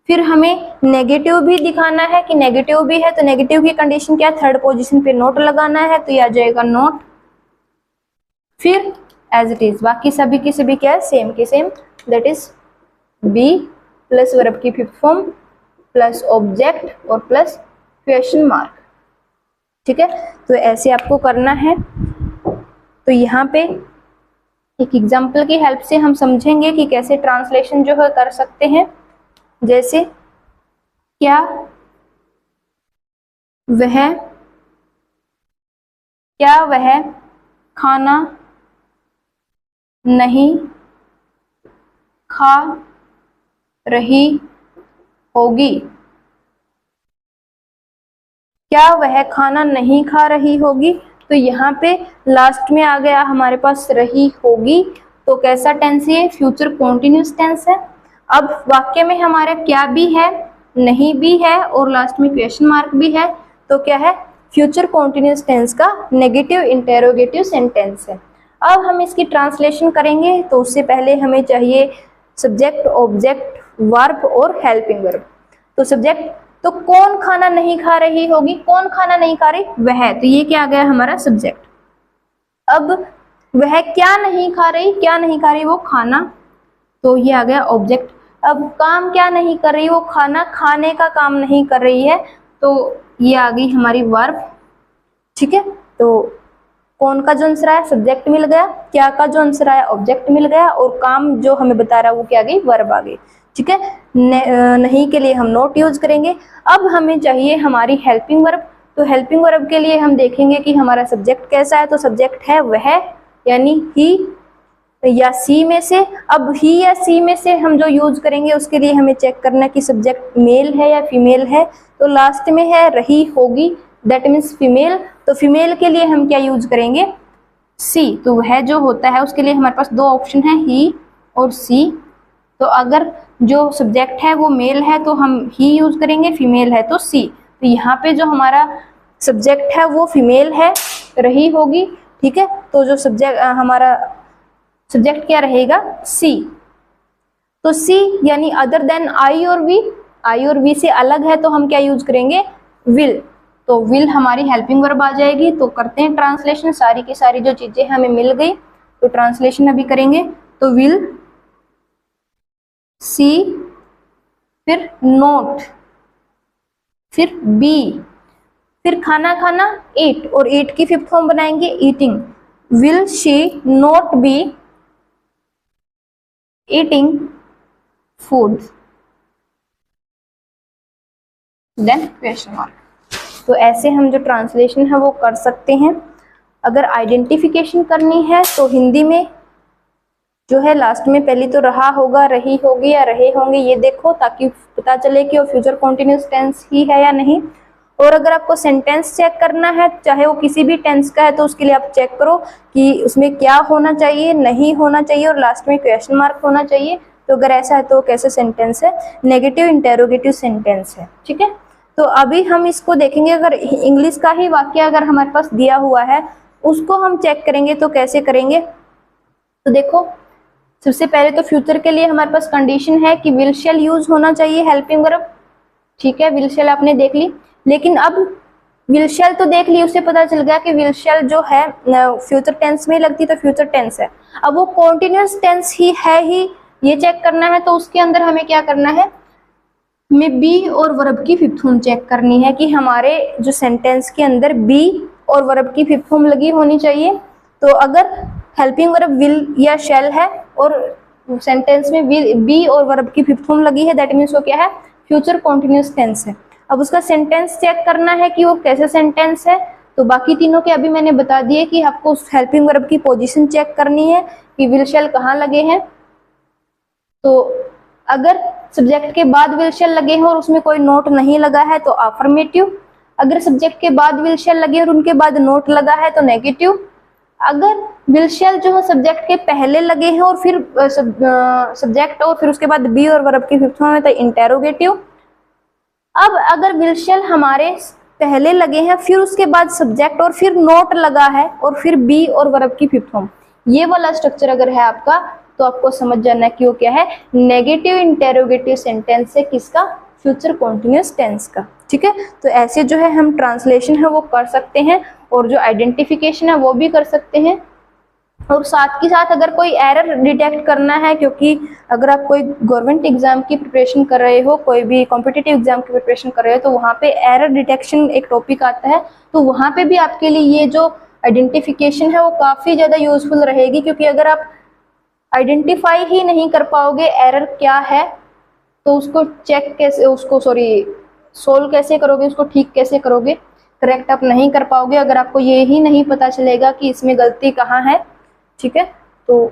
S1: फिर हमें नेगेटिव भी दिखाना है कि नेगेटिव भी है, तो नेगेटिव की कंडीशन क्या है, थर्ड पोजीशन पे नोट लगाना है। तो ये आ जाएगा नोट, फिर एज इट इज। बाकी सभी की सभी क्या है, सेम की same, that is be plus verb की फिफ्थ फॉर्म प्लस ऑब्जेक्ट और प्लस क्वेश्चन मार्क। ठीक है, तो ऐसे आपको करना है। तो यहाँ पे एक एग्जाम्पल की हेल्प से हम समझेंगे कि कैसे ट्रांसलेशन जो है कर सकते हैं। जैसे क्या वह खाना नहीं खा रही होगी। क्या वह खाना नहीं खा रही होगी। तो यहाँ पे लास्ट में आ गया हमारे पास रही होगी। तो कैसा टेंस है, फ्यूचर कॉन्टिन्यूअस टेंस है। अब वाक्य में हमारा क्या भी है नहीं भी है और लास्ट में क्वेश्चन मार्क भी है तो क्या है, फ्यूचर कॉन्टिन्यूअस टेंस का नेगेटिव इंटेरोगेटिव सेंटेंस है। अब हम इसकी ट्रांसलेशन करेंगे तो उससे पहले हमें चाहिए सब्जेक्ट, ऑब्जेक्ट, वर्ब और हेल्पिंग वर्ब। तो सब्जेक्ट, तो कौन खाना नहीं खा रही होगी, कौन खाना नहीं खा रही, वह, तो ये क्या आ गया हमारा सब्जेक्ट। अब वह क्या नहीं खा रही, क्या नहीं खा रही, वो खाना, तो ये आ गया ऑब्जेक्ट। अब काम क्या नहीं कर रही, वो खाना खाने का काम नहीं कर रही है, तो ये आ गई हमारी वर्ब। ठीक है, तो कौन का जो आंसर आया, सब्जेक्ट मिल गया, क्या का जो आंसर आया, ऑब्जेक्ट मिल गया, और काम जो हमें बता रहा है वो क्या आ गई, वर्ब आ गई। ठीक है, नहीं के लिए हम नॉट यूज करेंगे। अब हमें चाहिए हमारी हेल्पिंग वर्ब। तो हेल्पिंग वर्ब के लिए हम देखेंगे कि हमारा सब्जेक्ट कैसा है, तो सब्जेक्ट है वह, यानी ही या सी में से। अब ही या सी में से हम जो यूज करेंगे उसके लिए हमें चेक करना कि सब्जेक्ट मेल है या फीमेल है। तो लास्ट में है रही होगी, दैट मीन्स फीमेल। तो फीमेल के लिए हम क्या यूज करेंगे, सी। तो वह जो होता है उसके लिए हमारे पास दो ऑप्शन है, ही और सी। तो अगर जो सब्जेक्ट है वो मेल है तो हम ही यूज करेंगे, फीमेल है तो सी। तो यहाँ पे जो हमारा सब्जेक्ट है वो फीमेल है, रही होगी। ठीक है, तो जो सब्जेक्ट हमारा सब्जेक्ट क्या रहेगा, सी। तो सी यानी अदर देन आई और वी, आई और वी से अलग है तो हम क्या यूज करेंगे, विल। तो विल हमारी हेल्पिंग वर्ब आ जाएगी। तो करते हैं ट्रांसलेशन, सारी की सारी जो चीजें हमें मिल गई तो ट्रांसलेशन अभी करेंगे। तो विल, सी, फिर नोट, फिर बी, फिर खाना खाना, एट, और एट की फिफ्थ फॉर्म बनाएंगे eating. Will she not be eating food, then question mark. तो ऐसे हम जो ट्रांसलेशन है वो कर सकते हैं। अगर आइडेंटिफिकेशन करनी है तो हिंदी में जो है लास्ट में पहले तो रहा होगा, रही होगी या रहे होंगे, ये देखो ताकि पता चले कि वो फ्यूचर कॉन्टिन्यूअस टेंस ही है या नहीं। और अगर आपको सेंटेंस चेक करना है चाहे वो किसी भी टेंस का है तो उसके लिए आप चेक करो कि उसमें क्या होना चाहिए, नहीं होना चाहिए, और लास्ट में क्वेश्चन मार्क होना चाहिए। तो अगर ऐसा है तो कैसे सेंटेंस है, नेगेटिव इंटेरोगेटिव सेंटेंस है। ठीक है, तो अभी हम इसको देखेंगे। अगर इंग्लिश का ही वाक्य अगर हमारे पास दिया हुआ है उसको हम चेक करेंगे तो कैसे करेंगे। तो देखो, सबसे पहले तो फ्यूचर के लिए हमारे पास कंडीशन है कि विल शैल यूज होना चाहिए हेल्पिंग वर्ब। ठीक है, विल शैल आपने देख ली, लेकिन अब विल शैल तो देख ली, उससे पता चल गया कि विल शैल जो है फ्यूचर टेंस में ही लगती तो फ्यूचर टेंस है। अब वो कॉन्टिन्यूअस टेंस ही है ही, ये चेक करना है। तो उसके अंदर हमें क्या करना है, हमें बी और वर्ब की फिफ्थ फॉर्म चेक करनी है कि हमारे जो सेंटेंस के अंदर बी और वर्ब की फिफ्थ फॉर्म लगी होनी चाहिए। तो अगर हेल्पिंग वर्ब विल या शैल है और सेंटेंस में बी और वर्ब की फिफ्थ फॉर्म लगी है, दैट मीन्स वो क्या है, फ्यूचर कॉन्टिन्यूअस टेंस है। अब उसका सेंटेंस चेक करना है कि वो कैसे सेंटेंस है। तो बाकी तीनों के अभी मैंने बता दिए कि आपको उस हेल्पिंग वर्ब की पोजीशन चेक करनी है कि विल शैल कहाँ लगे हैं। तो अगर सब्जेक्ट के बाद विल शैल लगे हैं और उसमें कोई नोट नहीं लगा है तो अफर्मेटिव। अगर सब्जेक्ट के बाद विल शैल लगे और उनके बाद नोट लगा है तो नेगेटिव। अगर विल शैल जो है सब्जेक्ट के पहले लगे हैं और फिर सब्जेक्ट और फिर उसके बाद बी और वर्ब की फिफ्थ फॉर्म है तो इंटेरोगेटिव। अब अगर विल शैल हमारे पहले लगे हैं फिर उसके बाद सब्जेक्ट और फिर नोट लगा है और फिर बी और वर्ब की फिफ्थ फॉर्म, ये वाला स्ट्रक्चर अगर है आपका तो आपको समझ जाना है कि वो क्या है, नेगेटिव इंटेरोगेटिव सेंटेंस है, किसका, फ्यूचर कॉन्टिन्यूअस टेंस का। ठीक है, तो ऐसे जो है हम ट्रांसलेशन है वो कर सकते हैं और जो आइडेंटिफिकेशन है वो भी कर सकते हैं। और साथ के साथ अगर कोई एरर डिटेक्ट करना है, क्योंकि अगर आप कोई गवर्नमेंट एग्जाम की प्रिपरेशन कर रहे हो, कोई भी कॉम्पिटिटिव एग्जाम की प्रिपरेशन कर रहे हो, तो वहाँ पे एरर डिटेक्शन एक टॉपिक आता है। तो वहाँ पे भी आपके लिए ये जो आइडेंटिफिकेशन है वो काफ़ी ज़्यादा यूजफुल रहेगी, क्योंकि अगर आप आइडेंटिफाई ही नहीं कर पाओगे एरर क्या है तो उसको चेक कैसे, उसको सोल्व कैसे करोगे, उसको ठीक कैसे करोगे, करेक्ट आप नहीं कर पाओगे अगर आपको ये ही नहीं पता चलेगा कि इसमें गलती कहाँ है। ठीक है, तो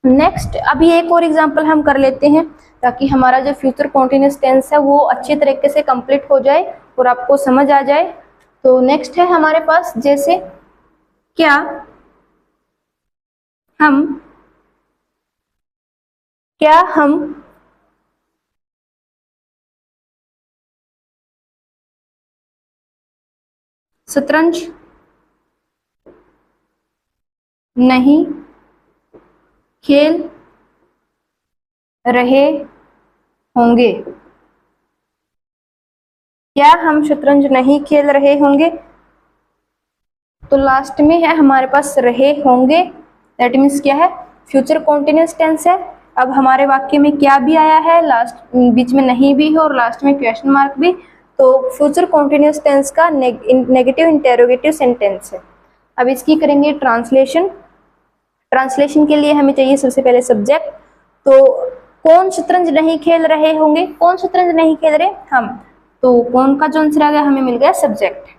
S1: नेक्स्ट अभी एक और एग्जांपल हम कर लेते हैं ताकि हमारा जो फ्यूचर कॉन्टिन्यूअस टेंस है वो अच्छे तरीके से कंप्लीट हो जाए और आपको समझ आ जाए। तो नेक्स्ट है हमारे पास, जैसे क्या हम क्या हम शतरंज नहीं खेल रहे होंगे। क्या हम शतरंज नहीं खेल रहे होंगे? तो लास्ट में है हमारे पास रहे होंगे, दैट मीन्स क्या है, फ्यूचर कॉन्टिन्यूअस टेंस है। अब हमारे वाक्य में क्या भी आया है, लास्ट बीच में नहीं भी है और लास्ट में क्वेश्चन मार्क भी, तो फ्यूचर कॉन्टिन्यूअस टेंस का नेगेटिव इंटेरोगेटिव सेंटेंस है। अब इसकी करेंगे ट्रांसलेशन। ट्रांसलेशन के लिए हमें चाहिए सबसे पहले सब्जेक्ट। तो कौन शतरंज नहीं खेल रहे होंगे? कौन शतरंज नहीं खेल रहे? हम। तो कौन का जो आंसर आ गया, हमें मिल गया सब्जेक्ट।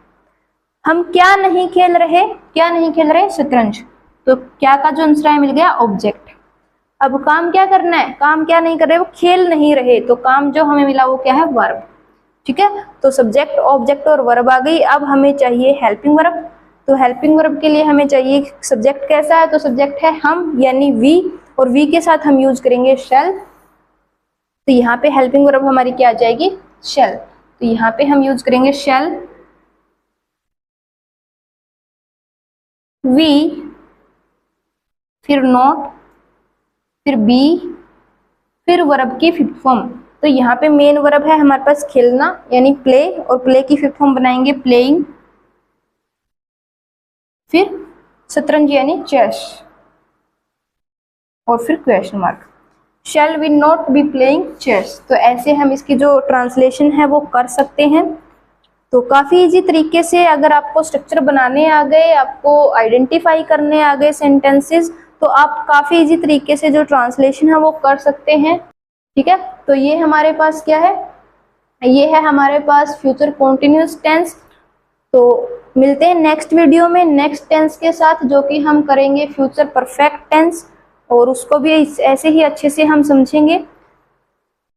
S1: हम क्या नहीं खेल रहे? क्या नहीं खेल रहे? शतरंज। तो क्या का जो आंसर है मिल गया ऑब्जेक्ट। अब काम क्या करना है? काम क्या नहीं कर रहे? वो खेल नहीं रहे, तो काम जो हमें मिला वो क्या है? वर्ब। ठीक है, तो सब्जेक्ट, ऑब्जेक्ट और वर्ब आ गई। अब हमें चाहिए हेल्पिंग वर्ब। तो हेल्पिंग वर्ब के लिए हमें चाहिए सब्जेक्ट कैसा है, तो सब्जेक्ट है हम यानी वी, और वी के साथ हम यूज करेंगे शेल। तो यहाँ पे हेल्पिंग वर्ब हमारी क्या आ जाएगी? शेल। तो यहाँ पे हम यूज करेंगे शेल, वी, फिर नॉट, फिर बी, फिर वर्ब की फिफ्थ फॉर्म। तो यहाँ पे मेन वर्ब है हमारे पास खेलना यानी प्ले, और प्ले की फिफ्थ फॉर्म बनाएंगे प्लेइंग, फिर शतरंज यानी चेस, और फिर question mark. Shall we not be playing chess. तो ऐसे हम इसकी जो ट्रांसलेशन है वो कर सकते हैं। तो काफी इजी तरीके से अगर आपको स्ट्रक्चर बनाने आ गए, आपको आइडेंटिफाई करने आ गए सेंटेंसेस, तो आप काफी इजी तरीके से जो ट्रांसलेशन है वो कर सकते हैं। ठीक है, तो ये हमारे पास क्या है, ये है हमारे पास फ्यूचर कॉन्टिन्यूअस टेंस। तो मिलते हैं नेक्स्ट वीडियो में नेक्स्ट टेंस के साथ, जो कि हम करेंगे फ्यूचर परफेक्ट टेंस, और उसको भी ऐसे ही अच्छे से हम समझेंगे।